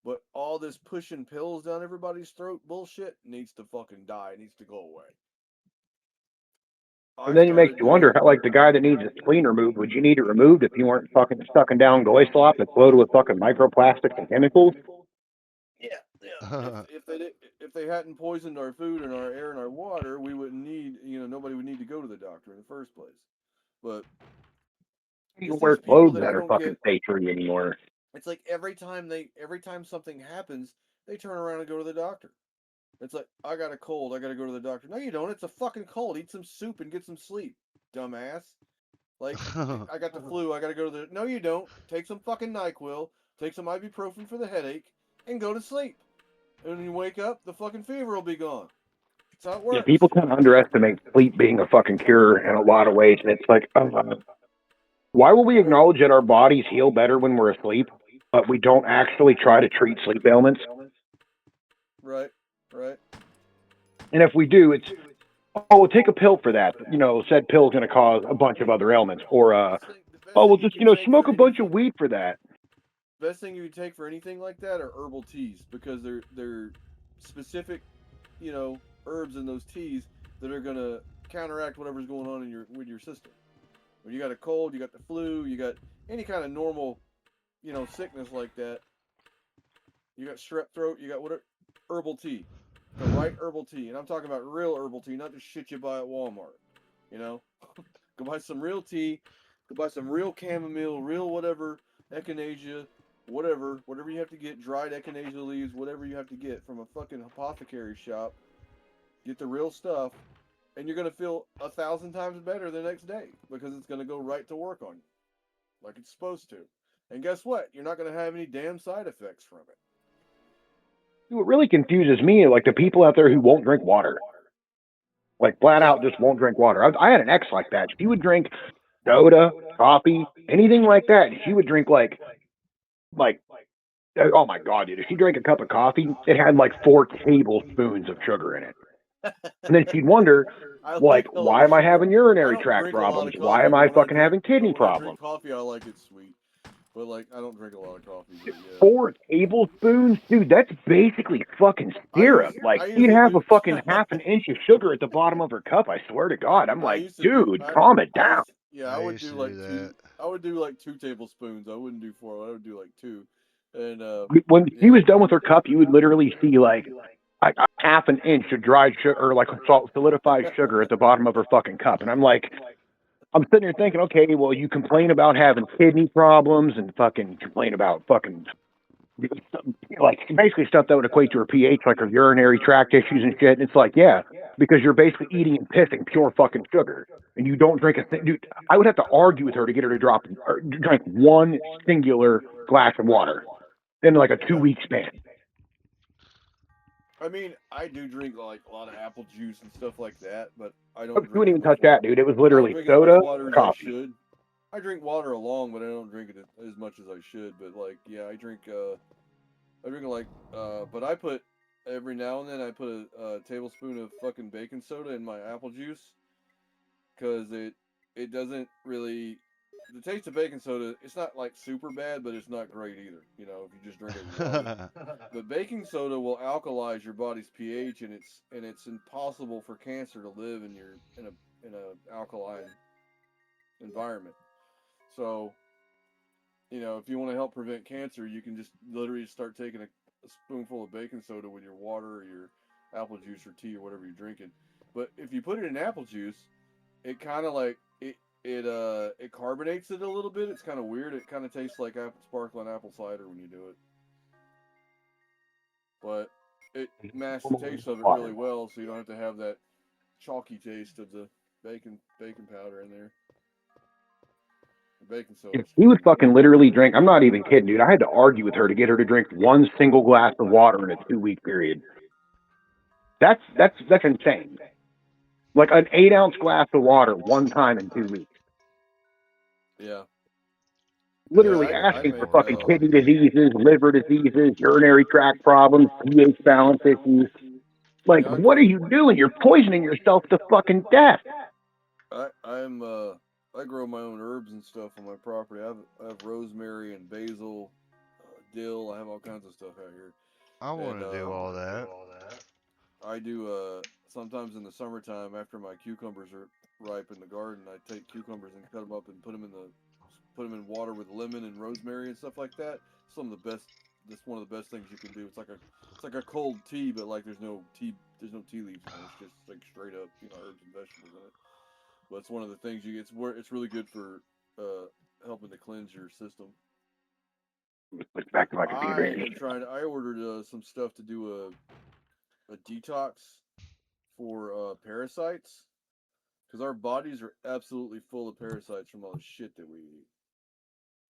But all this pushing pills down everybody's throat bullshit needs to fucking die. It needs to go away. And I then it makes started you wonder, doing. how, like the guy that needs his spleen removed, would you need it removed if you weren't fucking sucking down goy slop that's loaded with fucking microplastics and chemicals? Yeah, yeah. If they hadn't poisoned our food and our air and our water, we wouldn't need. Nobody would need to go to the doctor in the first place. But You it's don't wear these people clothes that I that are don't fucking get. safe-free anymore. It's like every time something happens, they turn around and go to the doctor. It's like, I got a cold, I gotta go to the doctor. No, you don't. It's a fucking cold. Eat some soup and get some sleep, dumbass. Like, I got the flu, I gotta go to the. No, you don't. Take some fucking NyQuil, take some ibuprofen for the headache, and go to sleep. And when you wake up, the fucking fever will be gone. That's how it Yeah, works. people kind of underestimate sleep being a fucking cure in a lot of ways, and it's like, why will we acknowledge that our bodies heal better when we're asleep, but we don't actually try to treat sleep ailments? Right, right. And if we do, it's, oh, we'll take a pill for that. Said pill's going to cause a bunch of other ailments. Or, The best oh, thing we'll you just, can take smoke for a bunch of anything. weed for that. Best thing you can take for anything like that are herbal teas because they're specific, herbs in those teas that are gonna counteract whatever's going on with your system. When you got a cold, you got the flu, you got any kind of normal, sickness like that. You got strep throat, you got whatever, herbal tea, the right herbal tea, and I'm talking about real herbal tea, not the shit you buy at Walmart. You know, go buy some real tea, go buy some real chamomile, real whatever, echinacea, whatever you have to get, dried echinacea leaves, whatever you have to get from a fucking apothecary shop. Get the real stuff, and you're gonna feel 1,000 times better the next day because it's gonna go right to work on you, like it's supposed to. And guess what? You're not gonna have any damn side effects from it. What really confuses me, like the people out there who won't drink water, like flat Yeah, out just won't drink water. I had an ex like that. She would drink soda, coffee, anything like that. She would drink like oh my god, dude! If she drank a cup of coffee, it had like 4 tablespoons of sugar in it, and then she'd wonder, I like, like a lot why of am I sugar. having I urinary don't tract drink a lot problems? of Why coffee, am I fucking having but kidney when I drink problems? coffee, I like it sweet. But like, I don't drink a lot of coffee. But yeah, 4 tablespoons, dude. That's basically fucking syrup. Like I she'd usually have a do. fucking half an inch of sugar at the bottom of her cup. I swear to God. I'm I like, used to do. dude, calm it I down. used. Yeah, I I would used do to like do two. that. I would do like 2 tablespoons. I wouldn't do 4. I would do like 2. And When she yeah, was done with her cup, you would literally see like a half an inch of dried sugar, or like salt solidified sugar at the bottom of her fucking cup. And I'm like, I'm sitting here thinking, okay, well, you complain about having kidney problems and fucking complain about fucking like basically stuff that would equate to her pH, like her urinary tract issues and shit. And it's like, yeah, because you're basically eating and pissing pure fucking sugar, and you don't drink a thing. Dude, I would have to argue with her to get her to drop or drink one singular glass of water in like a two yeah. week span. I mean, I do drink like a lot of apple juice and stuff like that, but I But don't she drink wouldn't as even much touch water. that, dude. It was I don't literally drink as much soda, water as I coffee. should. I drink water along, but I don't drink it as much as I should. But like, yeah, I drink like, but I put every now and then I put a tablespoon of fucking baking soda in my apple juice because it doesn't really. The taste of baking soda, it's not like super bad, but it's not great either. If you just drink it raw. But baking soda will alkalize your body's pH, and it's impossible for cancer to live in a alkaline environment. So, if you want to help prevent cancer, you can just literally start taking a spoonful of baking soda with your water or your apple juice or tea or whatever you're drinking. But if you put it in apple juice, it kind of like it carbonates it a little bit. It's kind of weird. It kind of tastes like sparkling apple cider when you do it, but it masks the taste of it really well, so you don't have to have that chalky taste of the bacon powder in there. Baking soda, He excuse would me. fucking literally drink. I'm not even kidding, dude. I had to argue with her to get her to drink one single glass of water in a 2 week period. That's insane. Like an 8 ounce glass of water one time in 2 weeks. Yeah, yeah. Literally Good asking for I fucking lord. kidney diseases, liver diseases, urinary tract problems, pH balance issues. Like, yeah. what are you doing? You're poisoning yourself to fucking death. I grow my own herbs and stuff on my property. I have rosemary and basil, dill. I have all kinds of stuff out here, I want and to do all that. I do sometimes in the summertime after my cucumbers are ripe in the garden. I take cucumbers and cut them up and put them in water with lemon and rosemary and stuff like that. Some of the best. That's one of the best things you can do. It's like a cold tea, but like there's no tea leaves in it. It's just like straight up herbs and vegetables in it. But it's one of the things it's really good for helping to cleanse your system. Look back to my computer. I ordered some stuff to do a detox for parasites because our bodies are absolutely full of parasites from all the shit that we eat,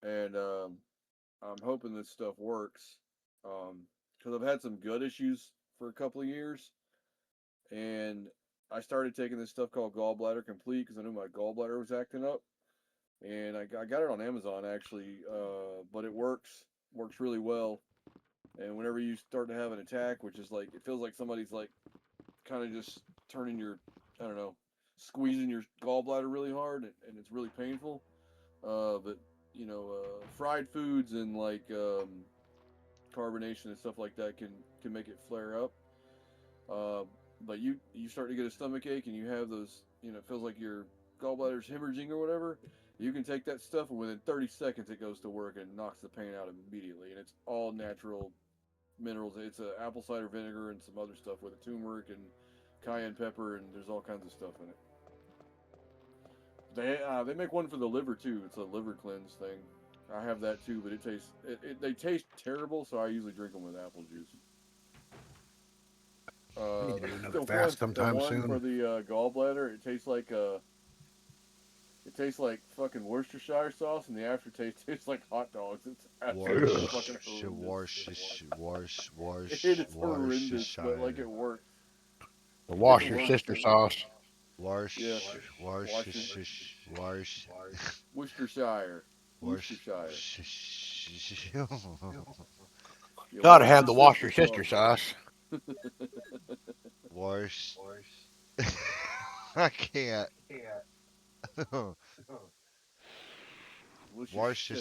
and I'm hoping this stuff works because I've had some gut issues for a couple of years, and I started taking this stuff called Gallbladder Complete because I knew my gallbladder was acting up, and I got it on Amazon actually, but it works really well. And whenever you start to have an attack, which is like it feels like somebody's like kind of just turning your, I don't know, squeezing your gallbladder really hard, and it's really painful. But fried foods and like carbonation and stuff like that can make it flare up. Uh, but you start to get a stomach ache and you have those, it feels like gallbladder's hemorrhaging or whatever, you can take that stuff and within 30 seconds it goes to work and knocks the pain out immediately. And it's all natural minerals. It's apple cider vinegar and some other stuff with turmeric and cayenne pepper, and there's all kinds of stuff in it. They make one for the liver too. It's a liver cleanse thing. I have that too, but they taste terrible, so I usually drink them with apple juice. I need to do another The fast sometime one soon. for the gallbladder, it tastes like fucking Worcestershire sauce, and the aftertaste tastes like hot dogs. It's absolutely fucking horrendous. It is horrendous, but like it works. The wash It your works. sister sauce. Yeah. Worcestershire. Yeah, Gotta have the wash your sister sauce. Wash. I can't. Wash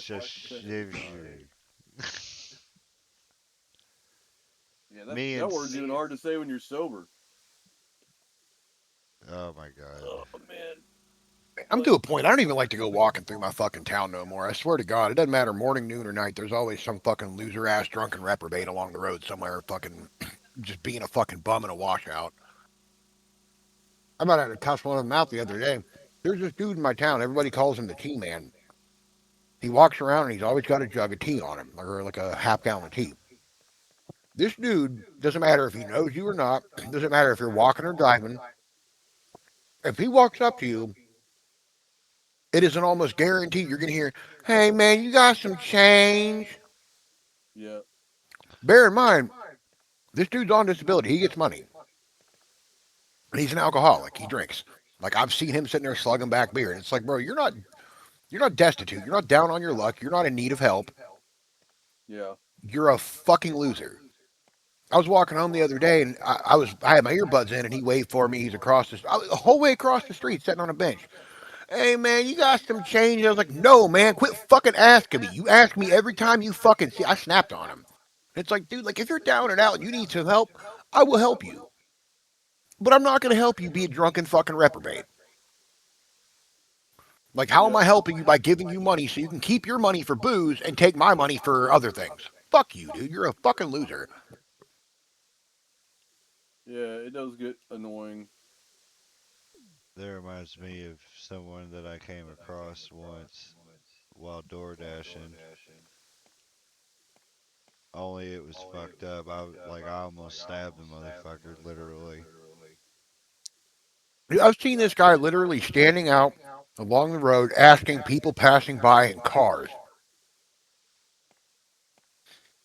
Yeah, that word's even hard to say when you're sober. Oh my god. Oh man. I'm to a point. I don't even like to go walking through my fucking town no more. I swear to God, it doesn't matter morning, noon, or night. There's always some fucking loser ass drunken reprobate along the road somewhere, fucking just being a fucking bum and a washout. I about had to cuss one of them out the other day. There's this dude in my town. Everybody calls him the Tea Man. He walks around and he's always got a jug of tea on him, or like a half gallon of tea. This dude, doesn't matter if he knows you or not, doesn't matter if you're walking or driving. If he walks up to you, it is an almost guarantee you're going to hear, "Hey man, you got some change?" Yeah. Bear in mind, this dude's on disability. He gets money. And he's an alcoholic. He drinks. Like I've seen him sitting there slugging back beer. And it's like, bro, you're not destitute. You're not down on your luck. You're not in need of help. Yeah. You're a fucking loser. I was walking home the other day and I had my earbuds in and he waved for me. He's across the whole way across the street sitting on a bench. "Hey man, you got some change?" I was like, "No man, quit fucking asking me. You ask me every time you fucking see." I snapped on him. It's like, dude, like if you're down and out and you need some help, I will help you. But I'm not going to help you be a drunken fucking reprobate. Like, how am I helping you by giving you money so you can keep your money for booze and take my money for other things? Fuck you, dude. You're a fucking loser. Yeah, it does get annoying. That reminds me of someone that I came across once while door dashing. Only it was fucked up. I almost stabbed the motherfucker, literally. I've seen this guy literally standing out along the road asking people passing by in cars.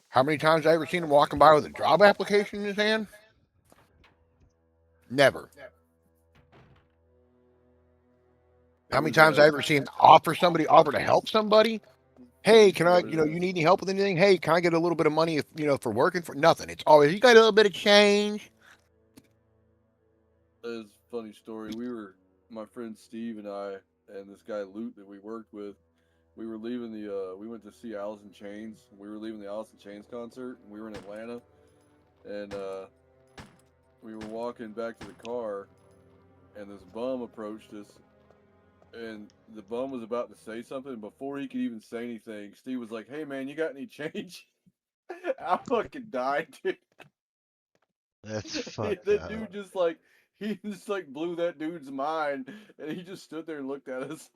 How many times have I ever seen him walking by with a job application in his hand? Never. How many times have I ever seen him offer to help somebody? "Hey, can I, you need any help with anything? Hey, can I get a little bit of money if, for working for nothing?" It's always, "You got a little bit of change?" It's a funny story. My friend Steve and I, and this guy Lute that we worked with, we were leaving we went to see Alice in Chains. We were leaving the Alice in Chains concert, and we were in Atlanta, and we were walking back to the car, and this bum approached us, and the bum was about to say something. Before he could even say anything, Steve was like, "Hey man, you got any change?" I fucking died, dude. That's fucked The up. dude he just blew that dude's mind, and he just stood there and looked at us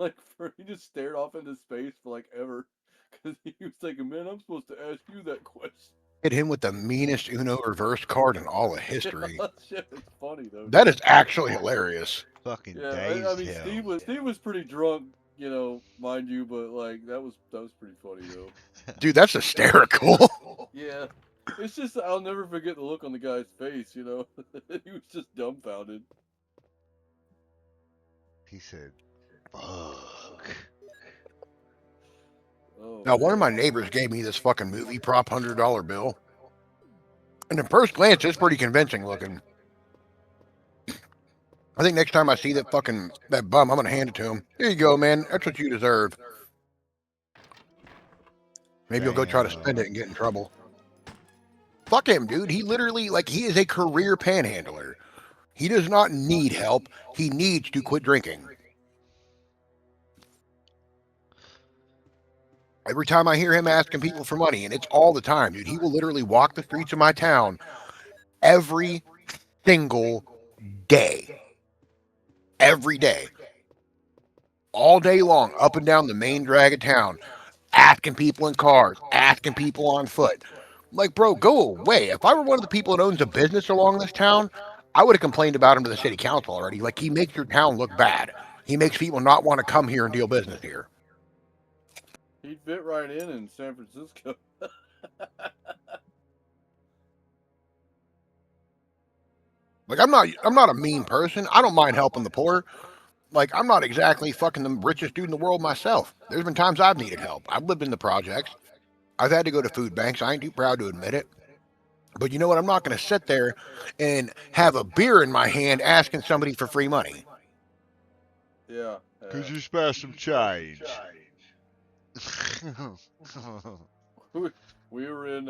he just stared off into space for ever, because he was thinking, "Man, I'm supposed to ask you that question." Hit him with the meanest Uno reverse card in all of history. That shit was funny though. That is actually hilarious. Fucking Yeah, dazed I mean, him. Steve was pretty drunk, mind you, but that was pretty funny though. Dude, that's hysterical. Yeah, it's just I'll never forget the look on the guy's face. He was just dumbfounded. He said, "Fuck." Oh, Now, one of my neighbors gave me this fucking movie prop $100 bill. And at first glance, it's pretty convincing looking. I think next time I see that bum, I'm going to hand it to him. "Here you go, man. That's what you deserve." Maybe he'll go try to spend it and get in trouble. Fuck him, dude. He literally, he is a career panhandler. He does not need help. He needs to quit drinking. Every time I hear him asking people for money, and it's all the time, dude, he will literally walk the streets of my town every single day. Every day. All day long, up and down the main drag of town, asking people in cars, asking people on foot. Like, bro, go away. If I were one of the people that owns a business along this town, I would have complained about him to the city council already. Like, he makes your town look bad. He makes people not want to come here and deal business here. He'd fit right in San Francisco. Like, I'm not a mean person. I don't mind helping the poor. Like, I'm not exactly fucking the richest dude in the world myself. There's been times I've needed help. I've lived in the projects. I've had to go to food banks. I ain't too proud to admit it. But you know what? I'm not going to sit there and have a beer in my hand asking somebody for free money. Yeah. Could you spare some change? We were in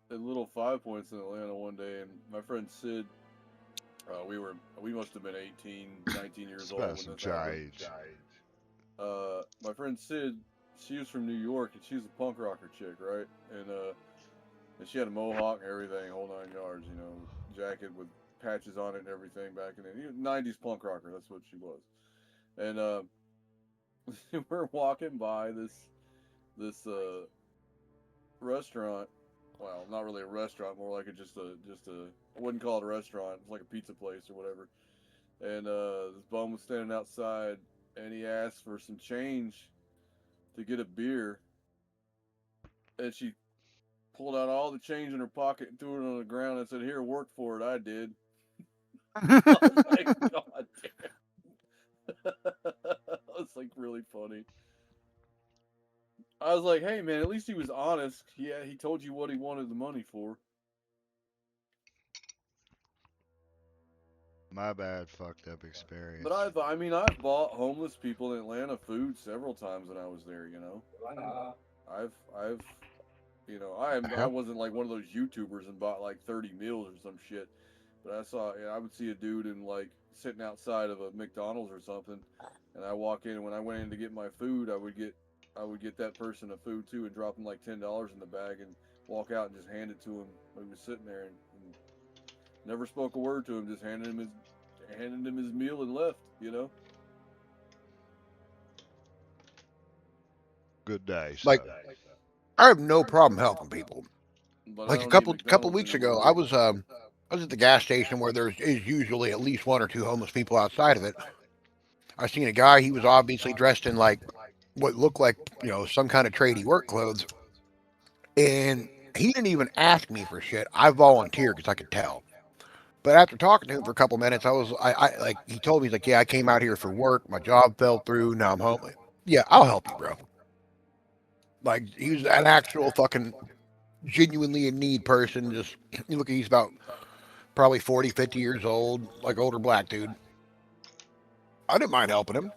Little Five Points in Atlanta one day, and my friend Sid, we must have been 18, 19 years old Spare when some this happened. change. My friend Sid, she was from New York, and she was a punk rocker chick, right? And she had a mohawk and everything, whole 9 yards, you know, jacket with patches on it and everything back in the 90s punk rocker. That's what she was. And we're walking by this restaurant. Well, not really a restaurant, more like just a I wouldn't call it a restaurant. It's like a pizza place or whatever. And this bum was standing outside, and he asked for some change to get a beer, and she pulled out all the change in her pocket and threw it on the ground and said, "Here, work for it." I did. I was like, God damn. It's like really funny. I was like, hey man, at least he was honest. Yeah, he told you what he wanted the money for. My bad, fucked up experience. But I've bought homeless people in Atlanta food several times when I was there. You know, I've I wasn't like one of those YouTubers and bought like 30 meals or some shit. But I would see a dude in like sitting outside of a McDonald's or something, and I walk in, and when I went in to get my food, I would get that person a food too and drop him like $10 in the bag and walk out and just hand it to him when he was sitting there and never spoke a word to him, just handed him his meal and left, you know? Good day, Like, sir. I have no problem helping people. But I Like a don't eat couple McDonald's weeks ago, anymore. I was at the gas station where there is usually at least one or two homeless people outside of it. I seen a guy. He was obviously dressed in like what looked like some kind of tradie work clothes, and he didn't even ask me for shit. I volunteered because I could tell. But after talking to him for a couple minutes, I like he told me he's like, yeah, I came out here for work. My job fell through. Now I'm home. Yeah, I'll help you, bro. Like he was an actual fucking genuinely in need person. Just you look, he's about probably 40, 50 years old, like older black dude. I didn't mind helping him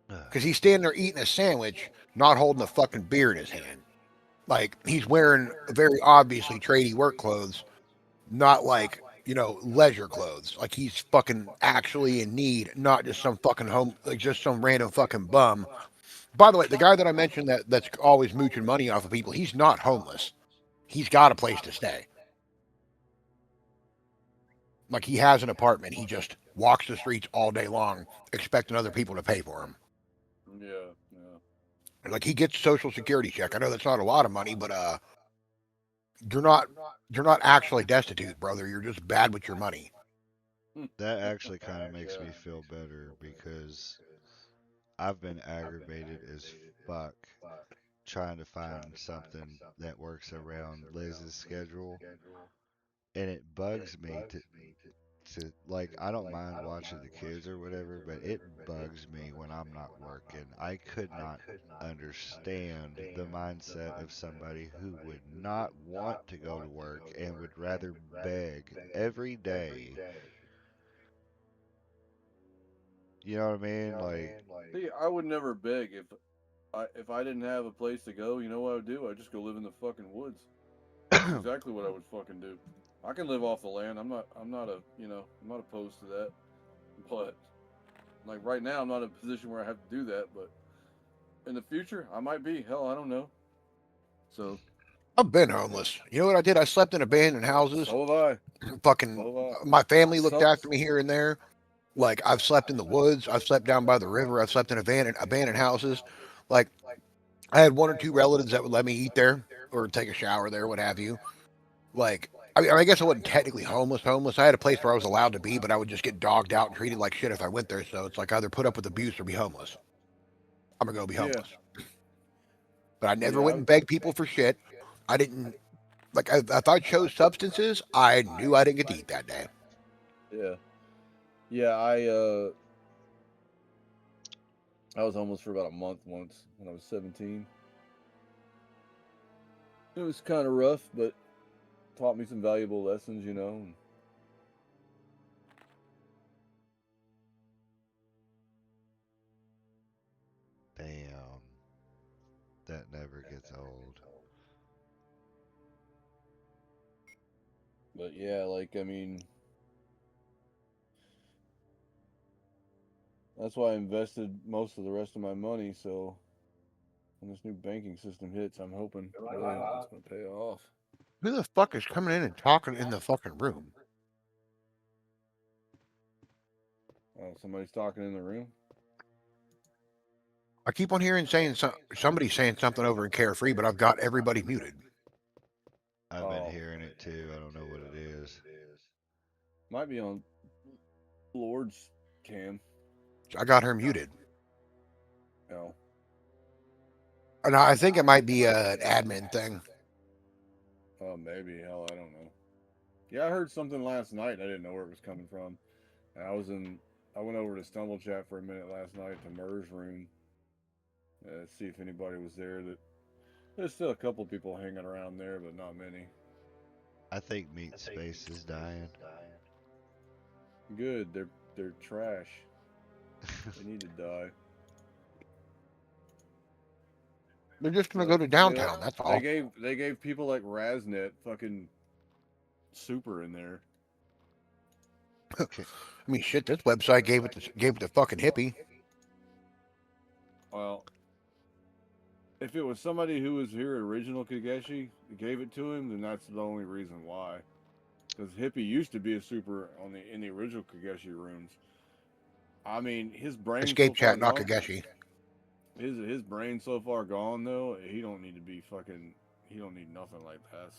because he's standing there eating a sandwich, not holding a fucking beer in his hand. Like he's wearing very obviously tradie work clothes, not like leisure clothes. Like he's fucking actually in need, not just some fucking like just some random fucking bum. By the way, the guy that I mentioned that's always mooching money off of people, he's not homeless. He's got a place to stay. Like he has an apartment. He just walks the streets all day long, expecting other people to pay for him. Yeah, yeah. Like he gets a social security check. I know that's not a lot of money, but you're not you're not actually destitute, brother. You're just bad with your money. That actually kind of makes me feel better because I've been aggravated as fuck trying to find something that works around Liz's schedule, and it bugs me to like I don't mind watching the kids or whatever, but it bugs me when I'm not working. I could not understand the mindset of somebody who would not want to go to work and would rather beg every day. You know what I mean? Like, See, I would never beg if I didn't have a place to go. You know what I would do? I'd just go live in the fucking woods. That's exactly what I would fucking do. I can live off the land. I'm not opposed to that. But like right now, I'm not in a position where I have to do that. But In the future, I might be. Hell, I don't know. So, I've been homeless. You know what I did? I slept in abandoned houses. so have I. Fucking, So have I. my family looked Some, after me here and there. Like I've slept in the woods. I've slept down by the river. I've slept in abandoned houses. Like I had one or two relatives that would let me eat there or take a shower there, what have you. Like I guess I wasn't technically homeless. Homeless. I had a place where I was allowed to be, but I would just get dogged out and treated like shit if I went there. So it's like either put up with abuse or be homeless. I'm gonna go be yeah, homeless. But I never went yeah, and begged people for shit. I didn't like if I chose substances, I knew I didn't get to eat that day. yeah, yeah. I was homeless for about a month once when I was 17. It was kind of rough, but taught me some valuable lessons, you know. Damn, that never gets old. But yeah, like I mean, that's why I invested most of the rest of my money. So when this new banking system hits, I'm hoping really hoping it's gonna pay off. Who the fuck is coming in and talking in the fucking room? Oh, somebody's talking in the room. I keep on hearing somebody saying something over in Carefree, but I've got everybody muted. I've been Oh, hearing it too. I don't know what it is. might be on Lord's cam. I got her muted, Oh, and I think it might be an admin thing. oh, maybe. Hell, I don't know. Yeah, I heard something last night. I didn't know where it was coming from. And I went over to Stumble Chat for a minute last night to Murr's room. See if anybody was there. There's still a couple people hanging around there, but not many. I think Meat Space is dying. Good. They're trash. They need to die. They're just gonna So go to downtown. That's all. they gave people like Raznet fucking super in there. I mean, shit. This website gave it to fucking hippie. Well, if it was somebody who was here original Kageshi that gave it to him, then that's the only reason why. Because Hippie used to be a super in the original Kageshi rooms. I mean, his brain so Escape far chat, gone. Nakageshi. His brain so far gone though. He don't need to be fucking. He don't need nothing like that.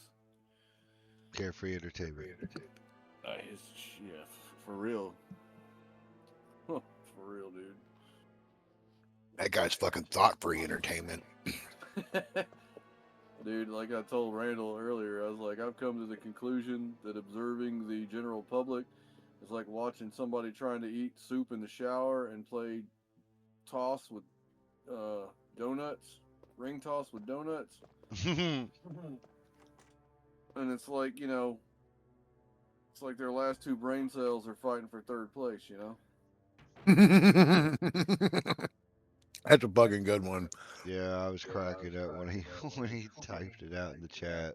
Carefree Entertainment. His yeah, for real. For real, dude. That guy's fucking thought-free entertainment. Dude, like I told Randall earlier, I was like, I've come to the conclusion that observing the general public is like watching somebody trying to eat soup in the shower and play toss with donuts, ring toss with donuts. And it's like, you know, it's like their last two brain cells are fighting for third place, you know? That's a fucking good one. Yeah, I was cracking up when he when he typed it out in the chat.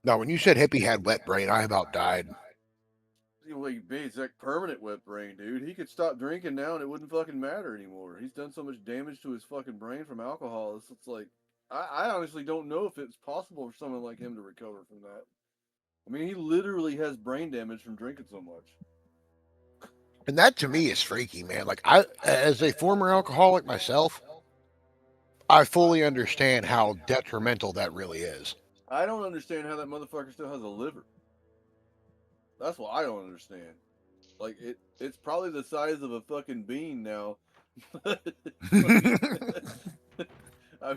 Now, when you said hippie had wet brain, I about died. Like, it's like permanent wet brain, dude. He could stop drinking now and it wouldn't fucking matter anymore. He's done so much damage to his fucking brain from alcohol. It's like, I honestly don't know if it's possible for someone like him to recover from that. I mean, he literally has brain damage from drinking so much. And that to me is freaky, man. Like I, as a former alcoholic myself, I fully understand how detrimental that really is. I don't understand how that motherfucker still has a liver. That's what I don't understand. Like it's probably the size of a fucking bean now. I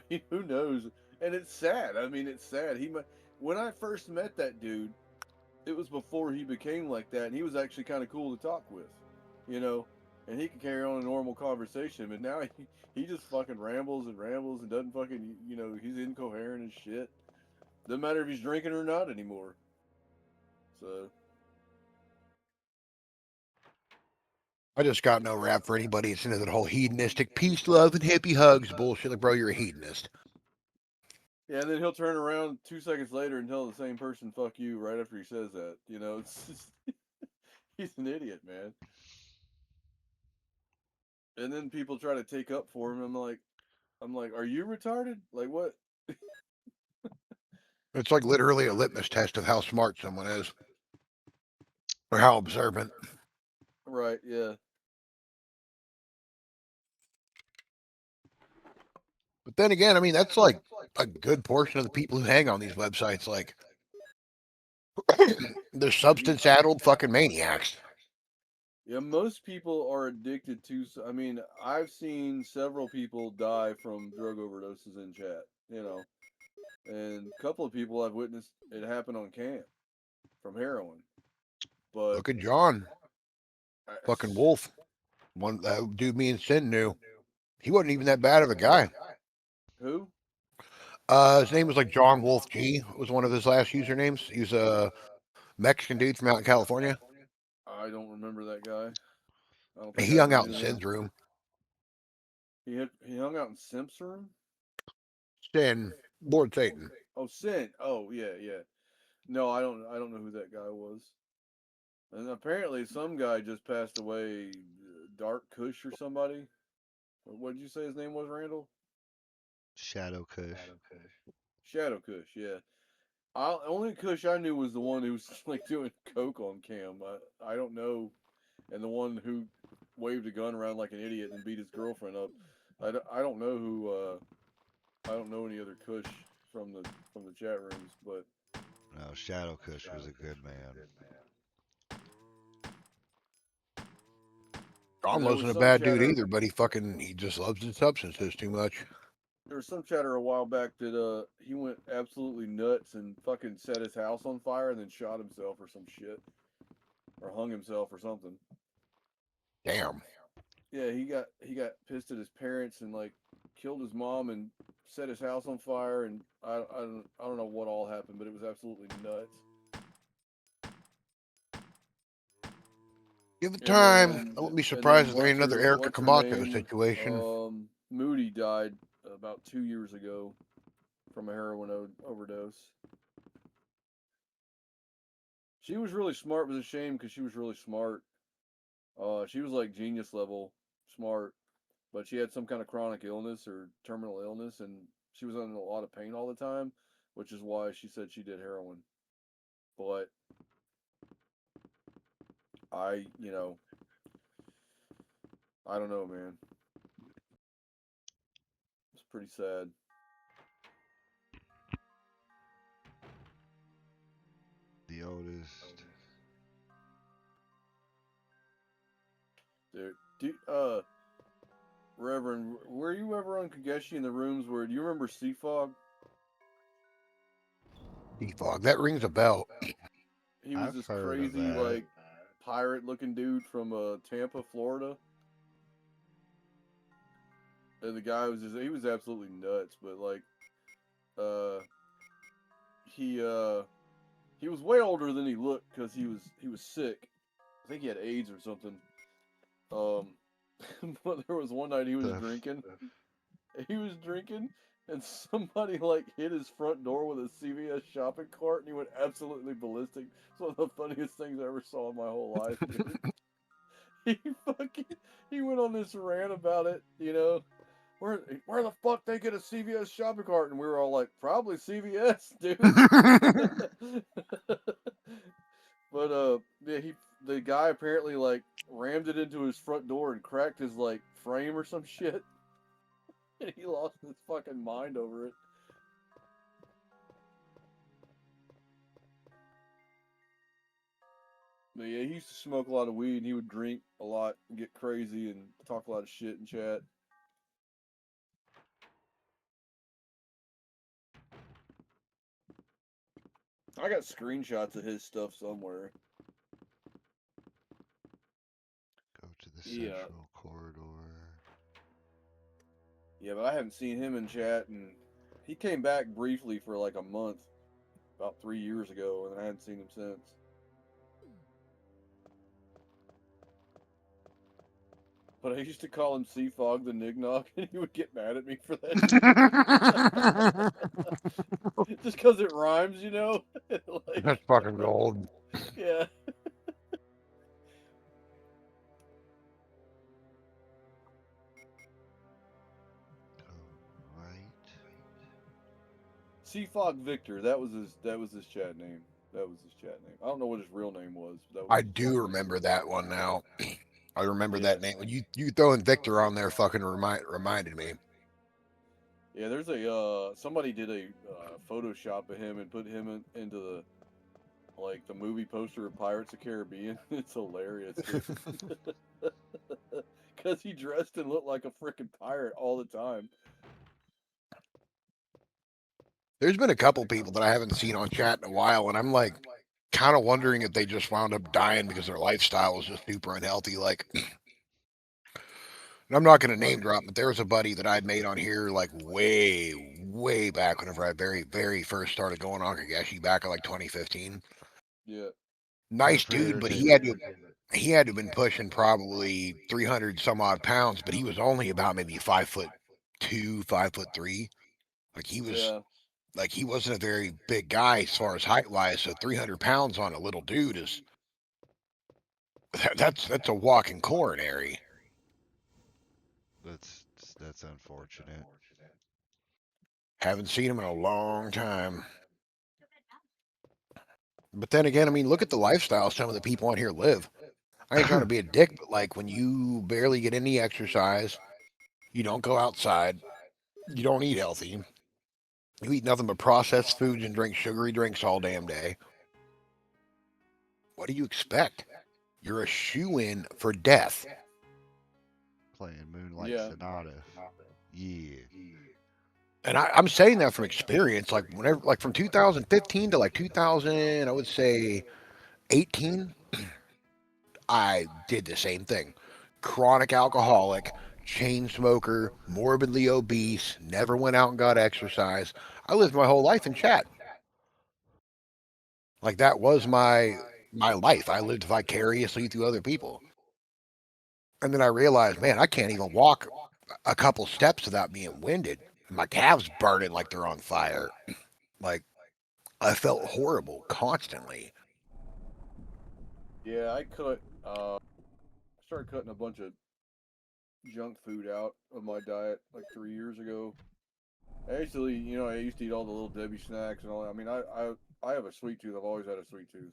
mean, who knows? And it's sad. I mean, it's sad. When I first met that dude, it was before he became like that, and he was actually kind of cool to talk with, you know. And he could carry on a normal conversation, but now he just fucking rambles and doesn't fucking, you know, he's incoherent and shit. Doesn't matter if he's drinking or not anymore. So I just got no rap for anybody that's into that whole hedonistic peace, love, and hippie hugs bullshit. Like, bro, you're a hedonist. yeah, and then he'll turn around 2 seconds later and tell the same person "fuck you" right after he says that. You know, it's just, he's an idiot, man. And then people try to take up for him. I'm like, are you retarded? Like what? It's like literally a litmus test of how smart someone is or how observant. Right? Yeah. But then again, I mean, that's like a good portion of the people who hang on these websites. Like, they're substance addled fucking maniacs. Yeah, most people are addicted to. I mean, I've seen several people die from drug overdoses in chat. You know, and a couple of people I've witnessed it happen on camp from heroin. But Look at John, I, fucking Wolf. One dude me and Sin knew. He wasn't even that bad of a guy. who? His name was like John Wolf G. Was one of his last usernames. He was a Mexican dude from out in California. I don't remember that guy. I don't think He I hung ever out in knew him. Sin's room. He hung out in Simp's room. Sin, Lord Satan. Oh, Sin. Oh, yeah, yeah. No, I don't know who that guy was. And apparently, some guy just passed away. Dark Kush or somebody. What did you say his name was, Randall? Shadow Kush. Shadow Kush. Yeah. Only Kush I knew was the one who was like doing coke on cam. I don't know, and the one who waved a gun around like an idiot and beat his girlfriend up. I don't know who. I don't know any other Kush from the chat rooms, but No, Shadow Kush was a good man. John there was wasn't a some bad dude chatter. either, but he just loves his substances too much. There was some chatter a while back that he went absolutely nuts and fucking set his house on fire and then shot himself or some shit, or hung himself or something. Damn. Yeah, he got pissed at his parents and like killed his mom and set his house on fire, and I don't know what all happened, but it was absolutely nuts. Give it And time. then I wouldn't be and surprised then if there ain't another Erica what's her Camacho name? situation. Moody died about 2 years ago from a heroin overdose. She was really smart. It was a shame because she was really smart. She was like genius level smart, but she had some kind of chronic illness or terminal illness, and she was in a lot of pain all the time, which is why she said she did heroin. But you know, I don't know, man. It's pretty sad. The oldest. Dude, Reverend, were you ever on Kageshi in the rooms where, do you remember Seafog? Defog. That rings a bell. He was I've this heard of crazy, that. like, pirate looking dude from Tampa, Florida. And the guy was he was absolutely nuts, but like, uh, he was way older than he looked because he was sick. I think he had AIDS or something. But there was one night he was The drinking. He was drinking, and somebody like hit his front door with a CVS shopping cart, and he went absolutely ballistic. It's one of the funniest things I ever saw in my whole life, dude. He fucking he went on this rant about it, you know. Where the fuck they get a CVS shopping cart? And we were all like, probably CVS, dude. But yeah, the guy apparently like rammed it into his front door and cracked his like frame or some shit. And he lost his fucking mind over it. But yeah, he used to smoke a lot of weed and he would drink a lot and get crazy and talk a lot of shit in chat. I got screenshots of his stuff somewhere. Go to the Yeah. central corridor. Yeah, but I haven't seen him in chat, and he came back briefly for like a month, about 3 years ago, and I hadn't seen him since. But I used to call him Seafog the Nignog, and he would get mad at me for that shit. Just because it rhymes, you know? Like, That's fucking gold. yeah. Seafog Victor. That was his chat name. That was his chat name. I don't know what his real name was. But that was I his chat do name. remember that one now. I remember Yeah. that name. When you throwing Victor on there fucking reminded me. Yeah, there's a somebody did a Photoshop of him and put him into the like the movie poster of Pirates of the Caribbean. It's hilarious because he dressed and looked like a freaking pirate all the time. There's been a couple people that I haven't seen on chat in a while, and I'm like kind of wondering if they just wound up dying because their lifestyle was just super unhealthy. Like, and I'm not going to name drop, but there was a buddy that I'd made on here like way back whenever I very first started going on Kageshi back in like 2015. Yeah. Nice Carefree dude, but Entertainment. he had to have been pushing probably 300 some odd pounds, but he was only about maybe 5'2", 5'3". Like he was Yeah. like he wasn't a very big guy as far as height wise. So 300 pounds on a little dude is that's a walking coronary. That's unfortunate. Haven't seen him in a long time. But then again, I mean, look at the lifestyle some of the people on here live. I ain't trying to be a dick, but like when you barely get any exercise, you don't go outside, you don't eat healthy, you eat nothing but processed foods and drink sugary drinks all damn day. What do you expect? You're a shoe-in for death. Playing Moonlight Yeah. Sonata. Yeah. And I'm saying that from experience. Like whenever, like from 2015 to like 2000, I would say 18, I did the same thing. Chronic alcoholic, chain smoker, morbidly obese, never went out and got exercise. I lived my whole life in chat. Like that was my life. I lived vicariously through other people. And then I realized, man, I can't even walk a couple steps without being winded. My calves burning like they're on fire. Like I felt horrible constantly. Yeah. I started cutting a bunch of junk food out of my diet like 3 years ago. I used to eat all the little Debbie snacks and all that. I mean, I have a sweet tooth. I've always had a sweet tooth.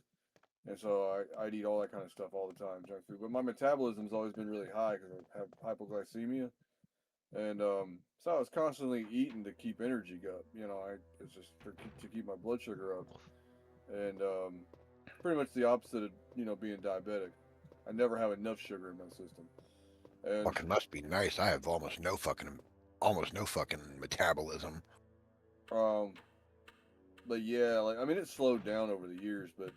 And so I'd eat all that kind of stuff all the time, junk food. But my metabolism's always been really high because I have hypoglycemia. And so I was constantly eating to keep energy up. It's just to keep my blood sugar up. And pretty much the opposite of, being diabetic. I never have enough sugar in my system. And Fucking must be nice. I have almost no fucking metabolism. um, but yeah, like I mean, it slowed down over the years, but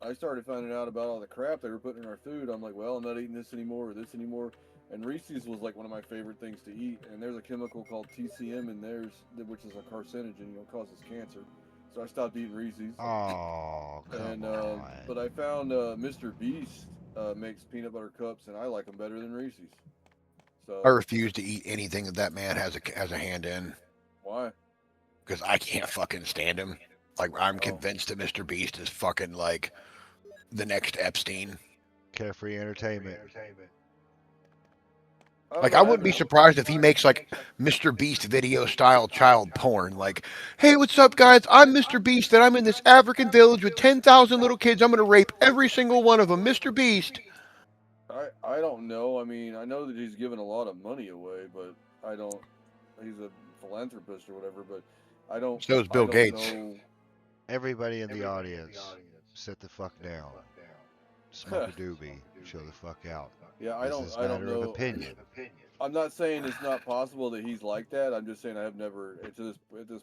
I started finding out about all the crap they were putting in our food. I'm like, well, I'm not eating this anymore or this anymore. And Reese's was like one of my favorite things to eat. And there's a chemical called TCM in theirs, which is a carcinogen, causes cancer. So I stopped eating Reese's. Oh, come And on. but I found Mr. Beast makes peanut butter cups, and I like them better than Reese's. I So refuse to eat anything that man has a hand in why? because I can't fucking stand him. Like I'm Oh, convinced that Mr. Beast is fucking like the next Epstein. Carefree Entertainment. I don't Like know. I I wouldn't be haven't. surprised if he makes like Mr. Beast video style child porn. Like, hey, what's up, guys? I'm Mr. Beast, and I'm in this African village with 10,000 little kids. I'm gonna rape every single one of them, Mr. Beast. I don't know. I mean, I know that he's given a lot of money away, but I don't. He's a philanthropist or whatever, but I don't. So is I Bill don't Gates. know. Everybody in the audience, sit the fuck down. Smoke a doobie. Show the fuck out. Yeah, This is I don't matter of know. opinion. I'm not saying it's not possible that he's like that. I'm just saying I have never, at this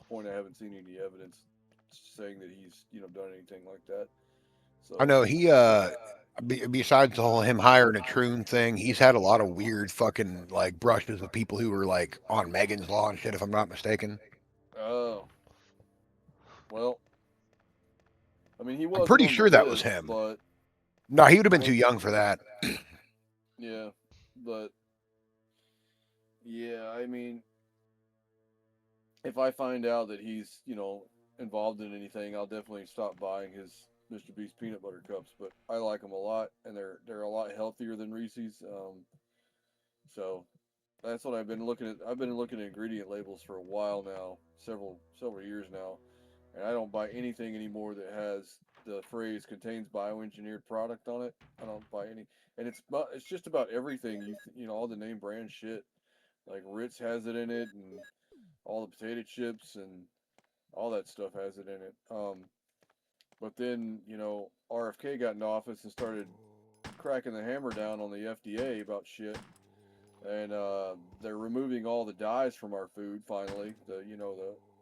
point, I haven't seen any evidence saying that he's done anything like that. I So know he besides the whole him hiring a troon thing, he's had a lot of weird fucking like brushes with people who were like on Megan's Law and shit, if I'm not mistaken. oh well. I mean, he I'm wasn't pretty on the sure that was list, him. but No, he would have he been too was. young for that. Yeah, but yeah, I mean, if I find out that he's involved in anything, I'll definitely stop buying his Mr. Beast peanut butter cups. But I like them a lot, and they're a lot healthier than Reese's. So That's what I've been looking at. I've been looking at ingredient labels for a while now, several years now, and I don't buy anything anymore that has the phrase "contains bioengineered product" on it. I don't buy any, and it's just about everything. You know all the name brand shit. Like Ritz has it in it, and all the potato chips and all that stuff has it in it. But then RFK got in office and started cracking the hammer down on the FDA about shit, and they're removing all the dyes from our food finally. The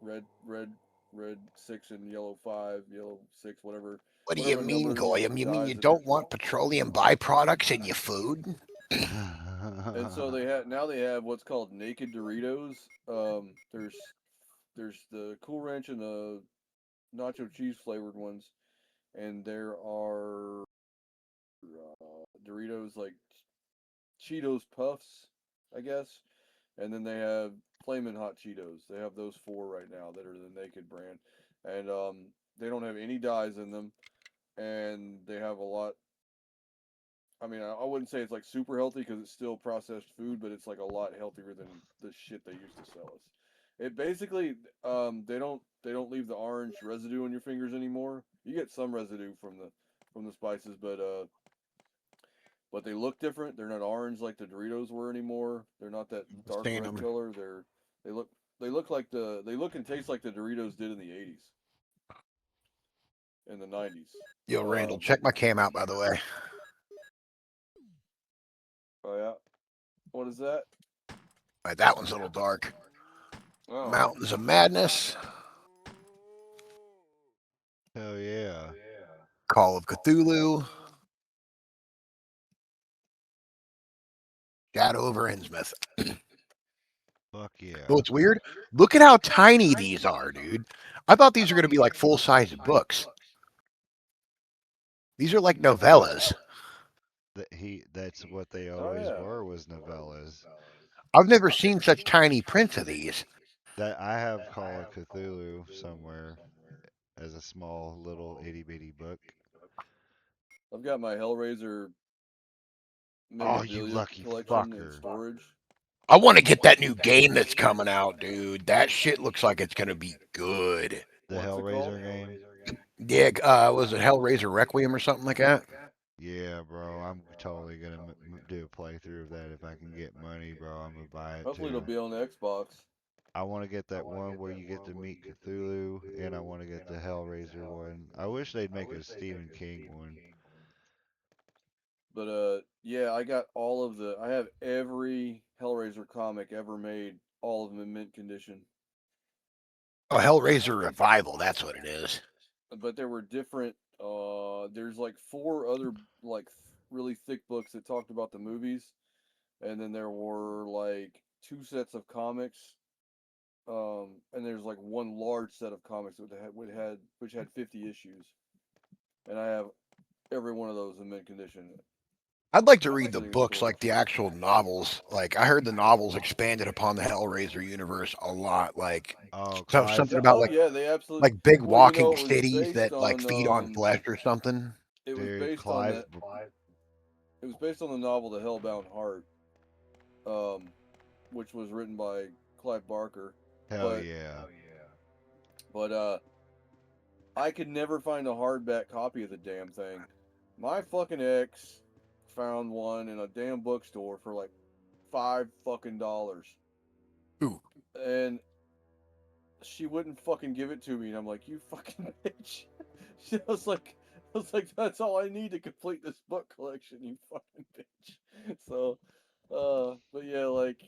red 6 and yellow 5, yellow 6, whatever What do you whatever mean, number these Goyam? You mean you dyes that they. don't want petroleum byproducts in your food? And so they have what's called naked Doritos. There's the Cool Ranch and the nacho cheese flavored ones, and there are Doritos like Cheetos Puffs, I guess, and then they have Flamin' Hot Cheetos. They have those four right now that are the Naked brand, and they don't have any dyes in them, and they have a lot. I mean, I wouldn't say it's like super healthy because it's still processed food, but it's like a lot healthier than the shit they used to sell us. It basically, they don't leave the orange residue on your fingers anymore. You get some residue from the spices, but they look different. They're not orange like the Doritos were anymore. They're not that dark Stain red them. color. They look they look and taste like the Doritos did in the 80s and the 90s. Yo, Randall, check my cam out, by the way. Oh yeah, what is that? All right, that one's a little dark. Oh, Mountains of Madness, Hell yeah. Call of Cthulhu, Shadow over Innsmouth. Fuck yeah. Oh, it's weird. Look at how tiny these are, dude. I thought these were going to be like full-size books. These are like novellas. That's what they oh always yeah. were, was novellas. I've never seen such tiny prints of these. That I have Call of Cthulhu somewhere as a small little itty bitty book. I've got my Hellraiser Oh, you memorabilia lucky collection in fucker. storage. I want to get that new game that's coming out, dude. That shit looks like it's going to be good. The What's it called? Hellraiser game? Yeah, was it Hellraiser Requiem or something like that? Yeah, bro. I'm totally gonna do a playthrough of that if I can get money, bro. I'm gonna buy it Hopefully it'll too. be on the Xbox. I want to get that one where you get to meet Cthulhu, and I want to get the Hellraiser one. I wish they'd make a Stephen King one. But yeah, I have every Hellraiser comic ever made, all of them in mint condition. Oh, Hellraiser Revival. That's what it is. But there were different. There's like four other like really thick books that talked about the movies, and then there were like two sets of comics. And there's like one large set of comics which had 50 issues, and I have every one of those in mint condition. I'd like to read the Sitting in books, like storage. the actual novels. Like I heard the novels expanded upon the Hellraiser universe a lot. Like Oh, something Yeah. about Oh yeah, they absolutely. like big Well, walking it was cities based that like on feed on flesh or something. it was dude, based on Clive. that. It was based on the novel The Hellbound Heart, um, which was written by Clive Barker. Hell But yeah. I could never find a hardback copy of the damn thing. My fucking ex found one in a damn bookstore for like $5 fucking. Ooh. And she wouldn't fucking give it to me, and I'm like, you fucking bitch. I was like, that's all I need to complete this book collection, you fucking bitch. So, but yeah, like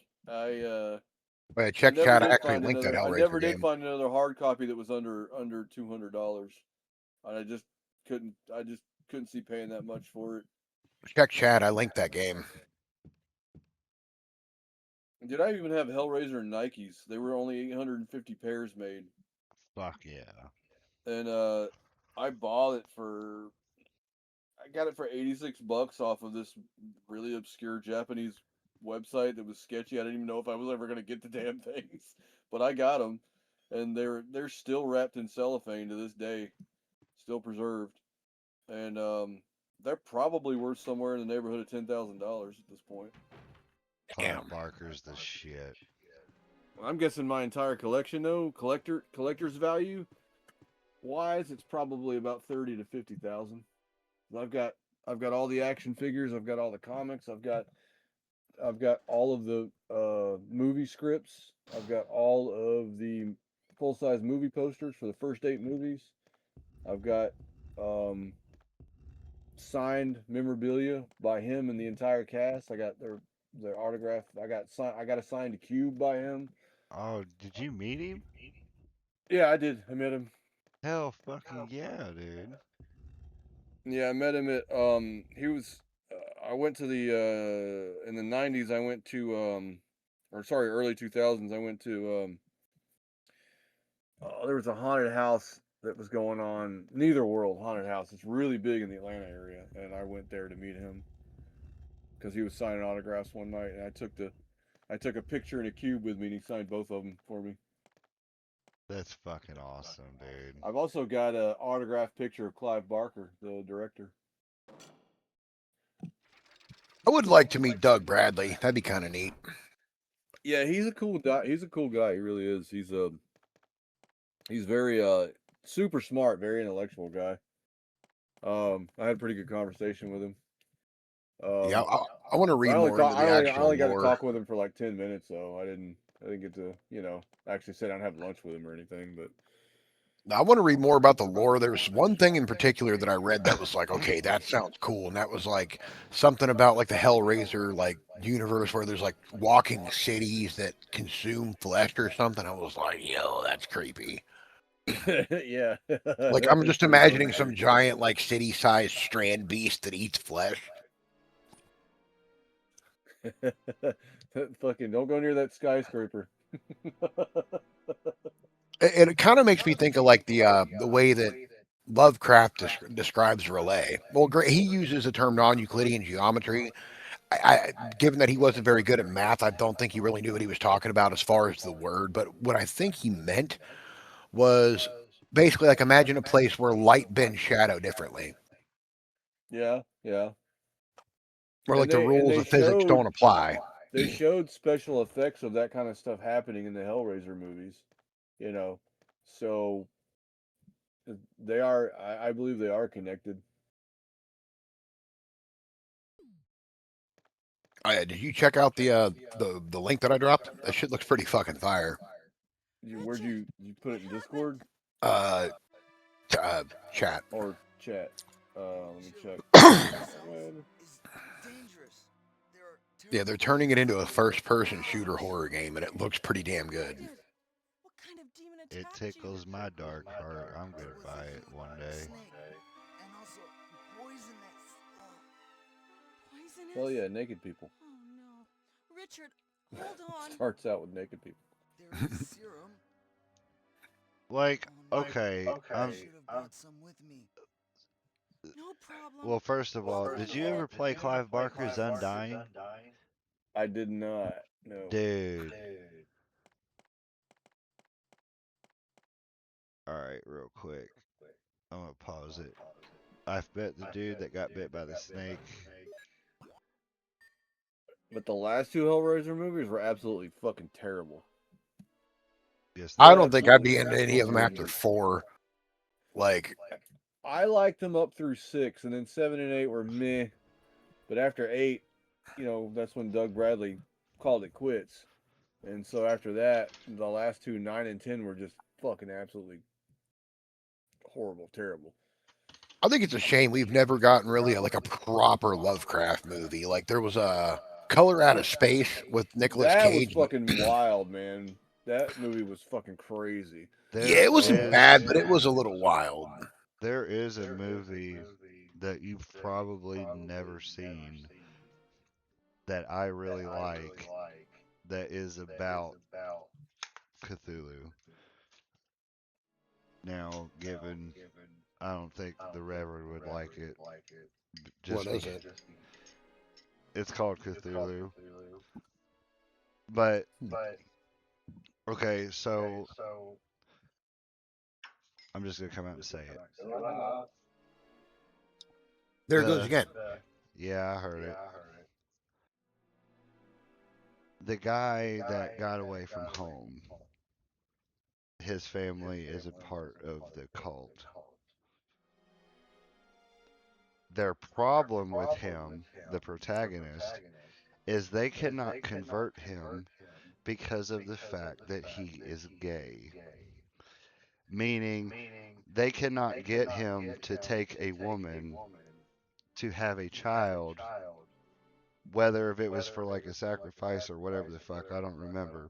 Wait, check chat. I actually linked that I Hellraiser never did game. find another hard copy that was under $200. I just couldn't see paying that much for it. Check chat. I linked that game. Did I even have Hellraiser Nikes? They were only 850 pairs made, Fuck yeah. and I bought it for I got it for $86 off of this really obscure Japanese website that was sketchy. I didn't even know if I was ever gonna get the damn things, but I got them, and they're still wrapped in cellophane to this day, still preserved, and they're probably worth somewhere in the neighborhood of $10,000 at this point. Clive Barker's the shit. I'm guessing my entire collection, though, collector's value wise, it's probably about 30 to 50,000. I've got all the action figures. I've got all the comics. I've got all of the movie scripts. I've got all of the full size movie posters for the first 8 movies. I've got signed memorabilia by him and the entire cast. I got their autograph. I got a signed cube by him. Oh, did you meet him? Yeah, I did. I met him. Hell fucking yeah, dude. Yeah, I met him at he was I went to the in the 90s I went to or sorry, early 2000s I went to there was a haunted house that was going on, Neither World Haunted House. It's really big in the Atlanta area, and I went there to meet him cuz he was signing autographs one night, and I took a picture in a cube with me, and he signed both of them for me. That's fucking awesome, dude. I've also got an autographed picture of Clive Barker, the director. I would like to meet Doug Bradley. That'd be kind of neat. Yeah, he's a cool guy. He's a cool guy. He really is. He's very super smart, very intellectual guy. I had a pretty good conversation with him. Yeah, I want to read more into the I actual only got to lore. talk with him for like 10 minutes, so I didn't get to actually sit down and have lunch with him or anything. But I want to read more about the lore. There's one thing in particular that I read that was like, okay, that sounds cool, and that was like something about like the Hellraiser like universe where there's like walking cities that consume flesh or something. I was like, yo, that's creepy. yeah, Like I'm it's just pretty fucking imagining some creepy. giant like city-sized strand beast that eats flesh. Fucking don't go near that skyscraper. It kind of makes me think of like the way that Lovecraft describes relay. Well, great, he uses the term non-Euclidean geometry. Given that he wasn't very good at math, I don't think he really knew what he was talking about as far as the word. But what I think he meant was basically like imagine a place where light bends shadow differently, Yeah, yeah. where And like the rules they of physics don't apply. showed special effects of that kind of stuff happening in the Hellraiser movies. You know, so they are. I believe they are connected. Did you check out the link that I dropped? That shit looks pretty fucking fire. Where'd you put it in Discord Uh, Chat. or chat? Let me check. Yeah, they're turning it into a first-person shooter horror game, and it looks pretty damn good. What kind of demon It attacked you? tickles my dark heart. I'm gonna buy it one day. And also poisonous. Poisonous? Oh yeah, naked people. Oh no. Richard, hold on. Starts out with naked people. There is serum. Like, Oh, no. okay, I should have brought some with me. No problem. well, first of all, did you ever play Clive Barker's Undying? I did not. No. Dude. Alright, real quick. I'm gonna pause it. I've bet the dude that got bit by the snake. But the last two Hellraiser movies were absolutely fucking terrible. Yes, I they don't were. think I'd be into any of them after 4. Like, I liked them up through 6, and then 7 and 8 were meh. But after 8, that's when Doug Bradley called it quits. And so after that, the last two, 9 and 10, were just fucking absolutely horrible, terrible. I think it's a shame we've never gotten really like a proper Lovecraft movie. Like there was a Color Out of Space with Nicolas That Cage. was fucking wild, man. That movie was fucking crazy. Yeah, it wasn't is bad, but it was a little wild. there is a movie that you've probably never seen that I really like that is about Cthulhu. Now, given I don't think the Reverend would like it, What just is because it? it's called Cthulhu. But okay, so I'm just gonna come out and say it. There it goes again. Yeah, I heard it. The guy that got away from home, his family is a part of the cult. Their problem with him, the protagonist, is they cannot convert him because of the fact that he is gay. Meaning, they cannot get him to take a woman to have a child, whether if it was for like a sacrifice or whatever the fuck, I don't remember.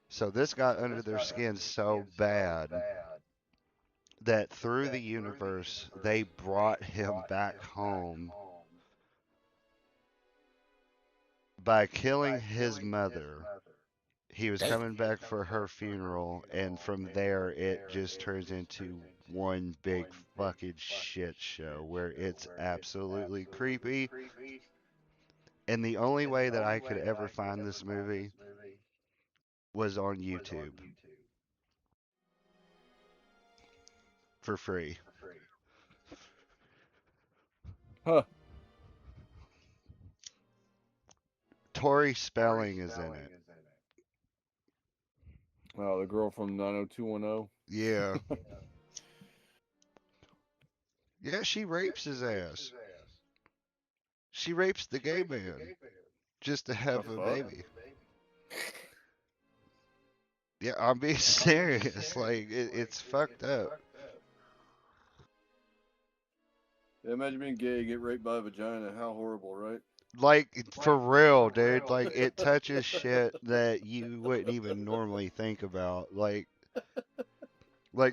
So this got under their skin so bad that through the universe they brought him back home by killing his mother. He was Damn. coming back for her funeral, and from there it just turns into one big fucking shit show where it's absolutely creepy. And the only way that I could ever find this movie was on YouTube for free. Huh. Tori Spelling is in it. Oh, the girl from 90210. Yeah. Yeah, she rapes his ass. She rapes the gay man just to The have a fuck? baby. Yeah, I'm being serious. Like, it's fucked up. Yeah, imagine being gay, get raped by a vagina. How horrible, right? Like, for real, dude. Like, it touches shit that you wouldn't even normally think about. Like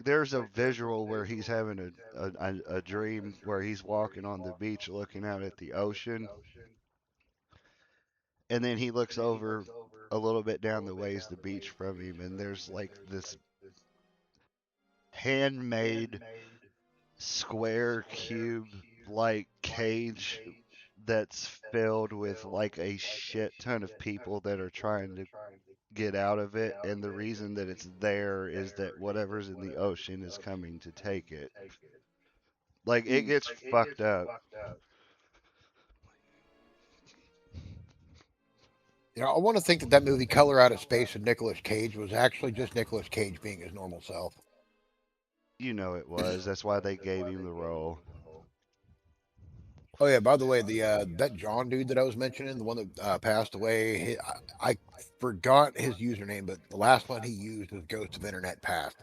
there's a visual where he's having a dream where he's walking on the beach looking out at the ocean, and then he looks over a little bit down the ways the beach from him, and there's like this handmade square cube like cage that's filled with like a shit ton of people that are trying to get out of it, and the reason that it's there is that whatever's in the ocean is coming to take it. Like it gets fucked up. I want to think that that movie Color Out of Space with Nicolas Cage was actually just Nicolas Cage being his normal self. You know it was. That's why they gave him the role. Oh yeah, by the way, the that John dude that I was mentioning, the one that passed away, I forgot his username, but the last one he used was Ghost of Internet Past.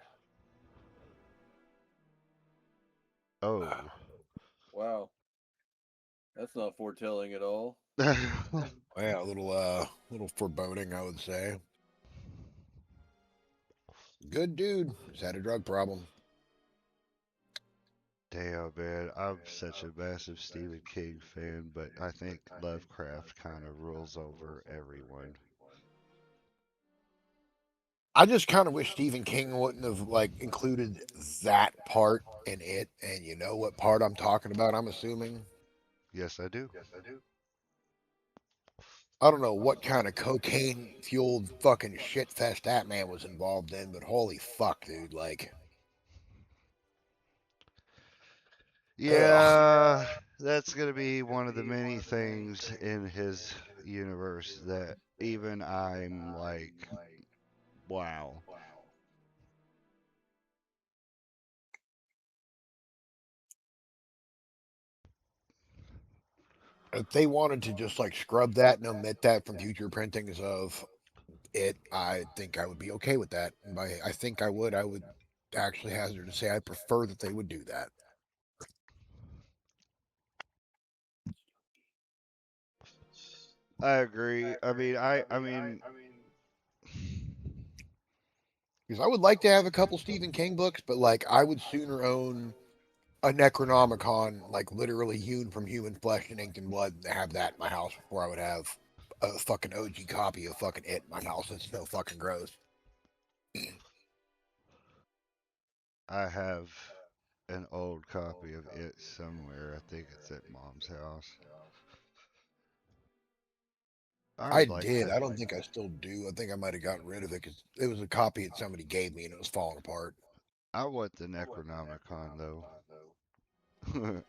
Oh. Wow. That's not foretelling at all. Yeah, little foreboding, I would say. Good dude. Just had a drug problem. Damn, man. I'm such a massive Stephen King fan, but I think Lovecraft kind of rules over everyone. I just kind of wish Stephen King wouldn't have like included that part in it, and you know what part I'm talking about. I'm assuming. Yes, I do. I don't know what kind of cocaine fueled fucking shit fest that man was involved in, but holy fuck, dude! Like, ugh. Yeah, that's going to be one of the many things in his universe that even I'm like, wow. If they wanted to just like scrub that and omit that from future printings of it, I think I would be okay with that. And by I think I would actually hazard to say I prefer that they would do that. I agree. I mean, Because I would like to have a couple Stephen King books, but like I would sooner own a Necronomicon, like literally hewn from human flesh and ink and blood, and have that in my house before I would have a fucking OG copy of fucking It in my house. It's so fucking gross. I have an old copy of it somewhere. I think it's at mom's house. I I would like did. to. I don't think I still do. I think I might have gotten rid of it because it was a copy that somebody gave me and it was falling apart. I want the Necronomicon though. I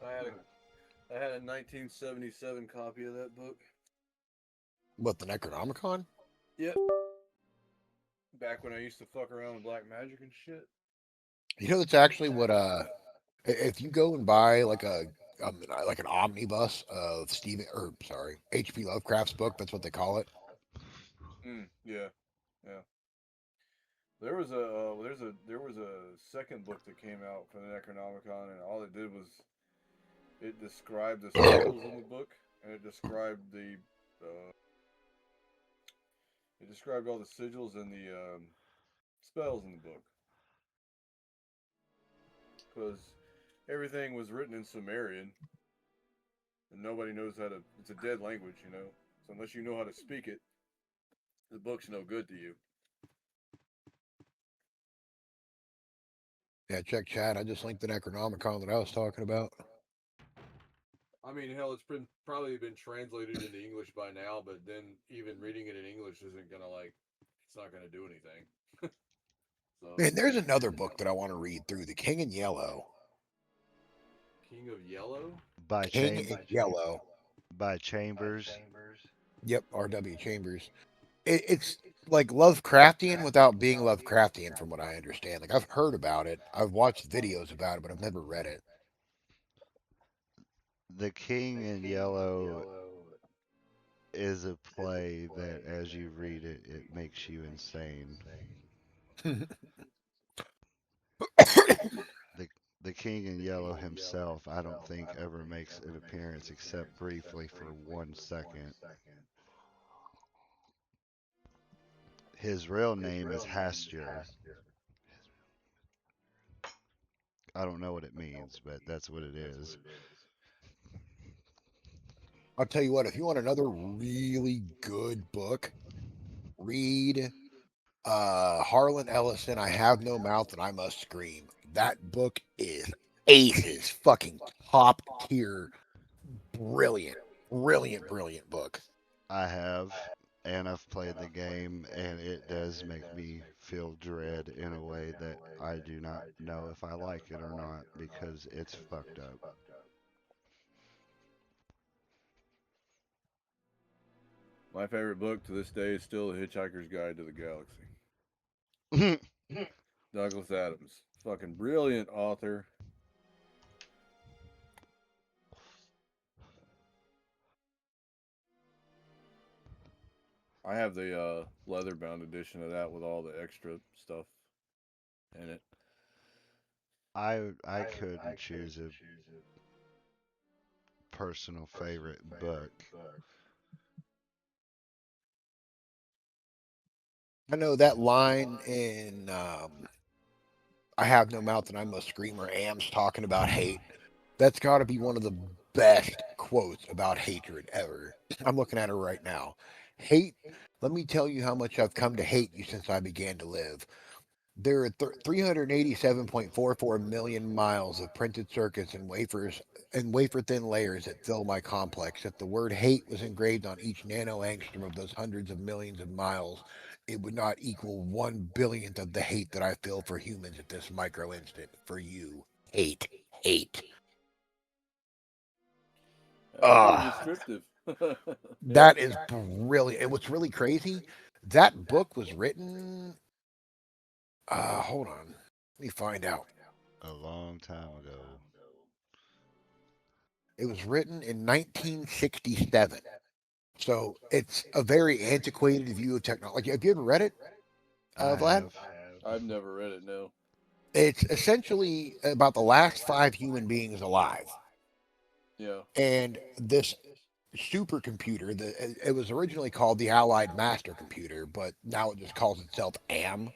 had a 1977 copy of that book. What, the Necronomicon? Yep. Back when I used to fuck around with black magic and shit. You know, that's actually what if you go and buy like an omnibus of Stephen or sorry, H.P. Lovecraft's book, that's what they call it. Yeah, yeah. There was a second book that came out for the Necronomicon, and all it did was it described the sigils in the book, and uh, it described all the sigils and the spells in the book, because everything was written in Sumerian, and nobody knows how to. It's a dead language, you know. So unless you know how to speak it, the book's no good to you. Yeah, check chat. I just linked the Necronomicon that I was talking about. I mean, hell, it's been probably been translated into English by now, but then even reading it in English isn't gonna it's not gonna do anything. So, Man, there's another book that I want to read through, The King in Yellow. King of Yellow. By King Cham in Yellow. by Chambers. Yep, R.W. Chambers. It's like Lovecraftian without being Lovecraftian, from what I understand. Like I've heard about it, I've watched videos about it, but I've never read it. The King in Yellow is a play that, as you read it, it makes you insane. The the King in Yellow himself, I don't think ever makes an appearance except briefly for 1 second. His real name is Hastur. I don't know what it means, but that's what it is. I'll tell you what, if you want another really good book, read Harlan Ellison, I Have No Mouth and I Must Scream. That book is aces, fucking top tier, brilliant, brilliant, brilliant book. I have, and I've played the game, and it does make me feel dread in a way that I do not know if I like it or not because it's fucked up. My favorite book to this day is still The Hitchhiker's Guide to the Galaxy. Douglas Adams, fucking brilliant author. I have the leather bound edition of that with all the extra stuff in it. I couldn't choose a personal favorite book. I know that line in I Have No Mouth and I Must Scream where Am's talking about hate. That's got to be one of the best quotes about hatred ever. I'm looking at her right now. Hate, let me tell you how much I've come to hate you since I began to live. There are 387.44 million miles of printed circuits and wafers and wafer thin layers that fill my complex. If the word hate was engraved on each nanoangstrom of those hundreds of millions of miles, it would not equal 1 billionth of the hate that I feel for humans at this micro instant. For you, hate, hate. That's pretty Ah, descriptive. Yeah. that is brilliant. And what's really crazy, that book was written. Hold on, let me find out. A long time ago. It was written in 1967. So it's a very antiquated view of technology. Have you ever read it, I Vlad? have. I've never read it. No. It's essentially about the last five human beings alive. Yeah. And this supercomputer, it was originally called the Allied Master Computer, but now it just calls itself AM.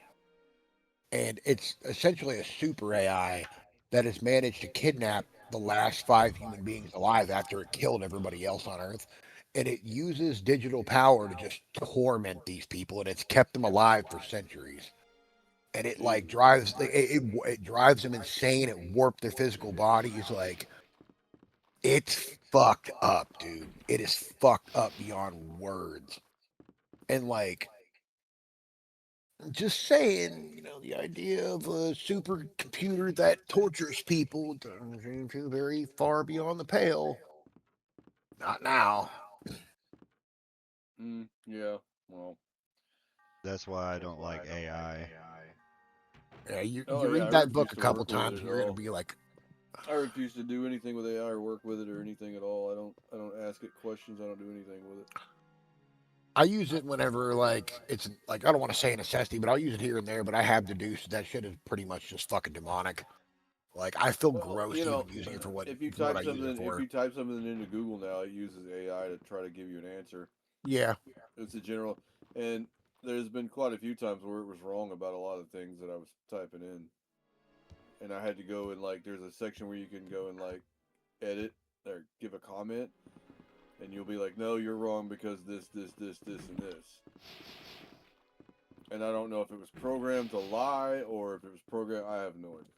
And it's essentially a super AI that has managed to kidnap the last five human beings alive after it killed everybody else on Earth. And it uses digital power to just torment these people, and it's kept them alive for centuries. And it like Jesus. it drives them insane. It warped their physical bodies. Like it's fucked up, dude. It is fucked up beyond words. And like just saying, the idea of a supercomputer that tortures people doesn't seem too very far beyond the pale. Not now. Yeah. Well. That's why I don't like AI. Yeah, Oh you yeah, I read that refuse book a to couple work with times it and at you're gonna all. be like, I refuse to do anything with AI or work with it or anything at all. I don't ask it questions. I don't do anything with it. I use it whenever like it's like I don't want to say a necessity, but I'll use it here and there. But I have deduced that shit is pretty much just fucking demonic. Like I feel Well, gross even using it if for what I type use it something if for. you type something into Google now, it uses AI to try to give you an answer. Yeah, It's a general, and there's been quite a few times where it was wrong about a lot of things that I was typing in, and I had to go and like there's a section where you can go and like edit or give a comment, and you'll be like, no, you're wrong because this, and this. And I don't know if it was programmed to lie or if it was programmed. I have no idea,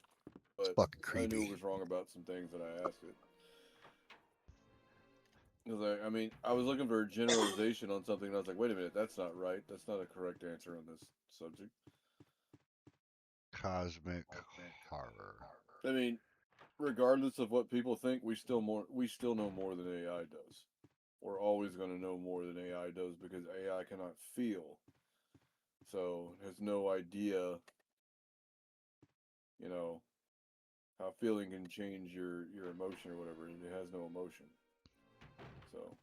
it's but fucking I knew it creepy. was wrong about some things that I asked it. Because I mean, I was looking for a generalization on something, and I was like, wait a minute, that's not right. That's not a correct answer on this subject. Cosmic horror. I mean, regardless of what people think, we still know more than AI does. We're always going to know more than AI does because AI cannot feel, so it has no idea, you know, how feeling can change your emotion or whatever. It has no emotion, so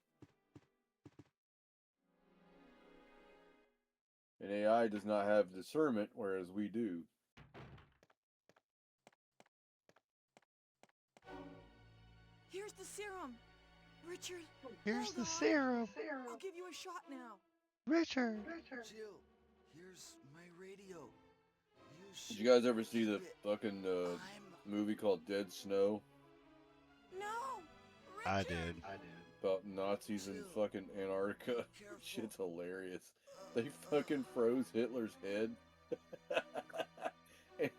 and AI does not have discernment, whereas we do. Here's the serum. Richard, Here's hold the on. serum. I'll give you a shot now. Richard. Jill, here's my radio. You Did should you guys ever see keep the it. fucking I'm movie called Dead Snow No! I Richard! did. about Nazis in Jill. fucking Antarctica? Careful. Shit's hilarious. They fucking froze Hitler's head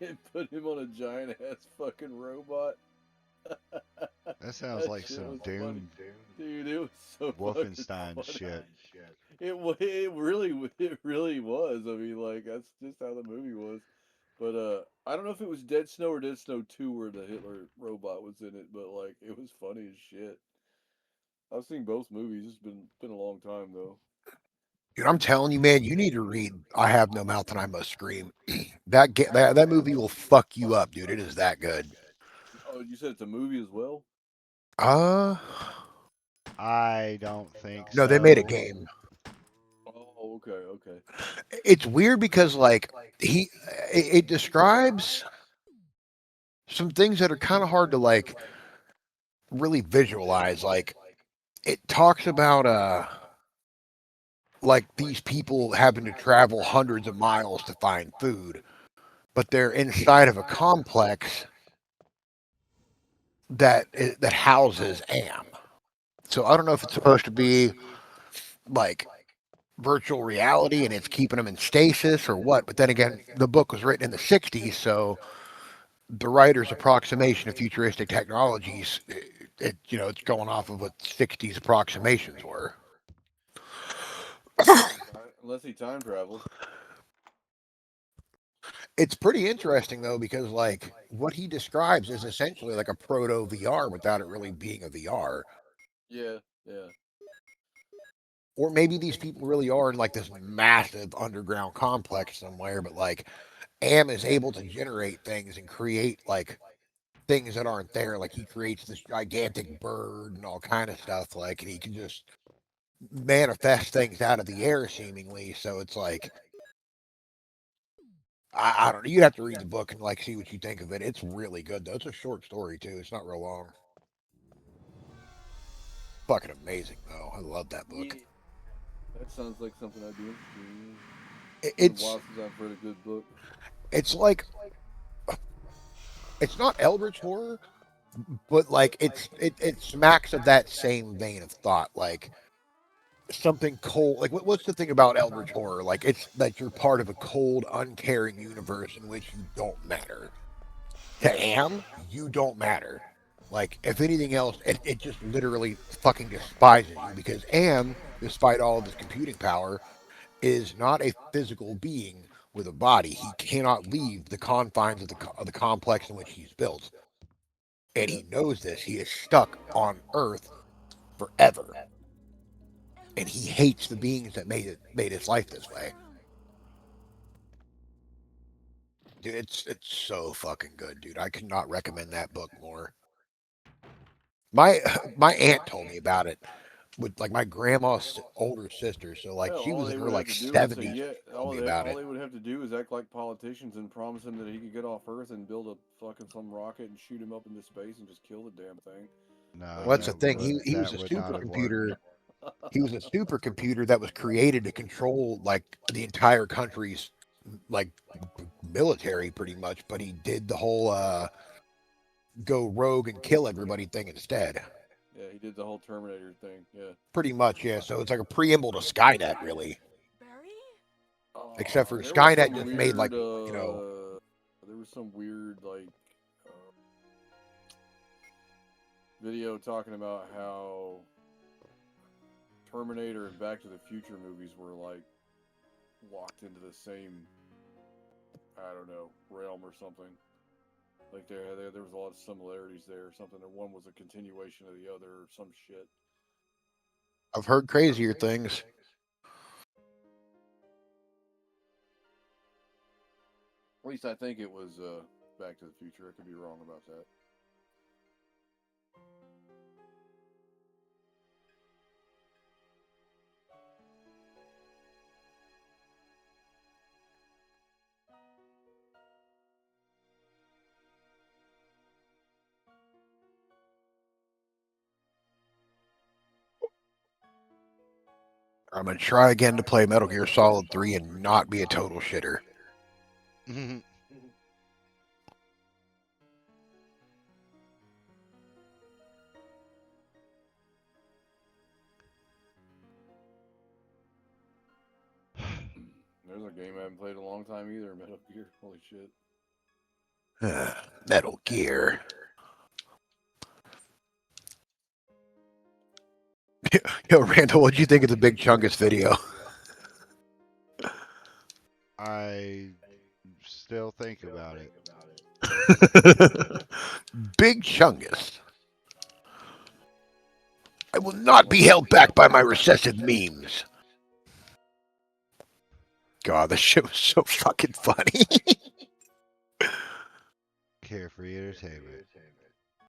and put him on a giant ass fucking robot. That sounds That like shit some was funny, Doom dude. It was so fucking Wolfenstein funny. shit. It really was. I mean, like that's just how the movie was. But I don't know if it was Dead Snow or Dead Snow 2 where the Hitler robot was in it, but like it was funny as shit. I've seen both movies. It's been a long time though. Dude, I'm telling you, man, you need to read "I Have No Mouth and I Must Scream." That movie will fuck you up, dude. It is that good. Oh, you said it's a movie as well? Uh, I don't think no, they made a so. game. Oh, okay, okay. It's weird because like he, it describes some things that are kind of hard to like really visualize. Like it talks about like these people having to travel hundreds of miles to find food, but they're inside of a complex that houses Am. So I don't know if it's supposed to be like virtual reality and it's keeping them in stasis or what. But then again, the book was written in the '60s, so the writer's approximation of futuristic technologies, it's going off of what '60s approximations were. Unless he time traveled. It's pretty interesting though because like what he describes is essentially like a proto VR without it really being a VR. Yeah, yeah, Or maybe these people really are in like this massive underground complex somewhere, but like Am is able to generate things and create like things that aren't there. Like he creates this gigantic bird and all kind of stuff. Like and he can just manifest things out of the air seemingly. So it's like I don't know. You'd have to read the book and like see what you think of it. It's really good though. It's a short story too. It's not real long. Fucking amazing though. I love that book. yeah. That sounds like something I'd be interested in. It, It's been a it's while since I've read a good book. it's like it's not eldritch horror, but like it smacks of that same vein of thought. Like something cold. Like what's the thing about eldritch horror? Like it's that you're part of a cold, uncaring universe in which you don't matter. To Yeah, Am, you don't matter. Like if anything else, it just literally fucking despises you because Am, despite all of his computing power, is not a physical being with a body. He cannot leave the confines of the complex in which he's built, and yeah. he knows this. He is stuck on Earth forever. and he hates the beings that made his life this way. Dude, it's so fucking good, dude. I could not recommend that book more. My my aunt told me about it with like my grandma's older sister, so like Hell, she all was they in her would have like to do is say 70s. yeah. Told me about All it. they would have to do is act like politicians and promise him that he could get off Earth and build a fucking some rocket and shoot him up into space and just kill the damn thing. No, Like, Well, that's the thing. He was that a would not have worked. supercomputer. He was a supercomputer that was created to control like the entire country's like military, pretty much. But he did the whole go rogue and kill everybody thing instead. Yeah, he did the whole Terminator thing. Yeah. Pretty much, yeah. So it's like a preamble to Skynet, really. Barry? Except for There was Skynet some just weird, made like you know. there was some weird like video talking about how Terminator and Back to the Future movies were like locked into the same, I don't know, realm or something. Like there was a lot of similarities there or something, or one was a continuation of the other or some shit. I've heard crazier things. At least I think it was Back to the Future. I could be wrong about that. I'm gonna try again to play Metal Gear Solid 3 and not be a total shitter. There's a game I haven't played in a long time either, Metal Gear. Holy shit. Metal Gear. Yo, Randall, what'd you think of the Big Chungus video? I still think about it. Big Chungus. I will not be held back by my recessive memes. God, this shit was so fucking funny. Carefree entertainment.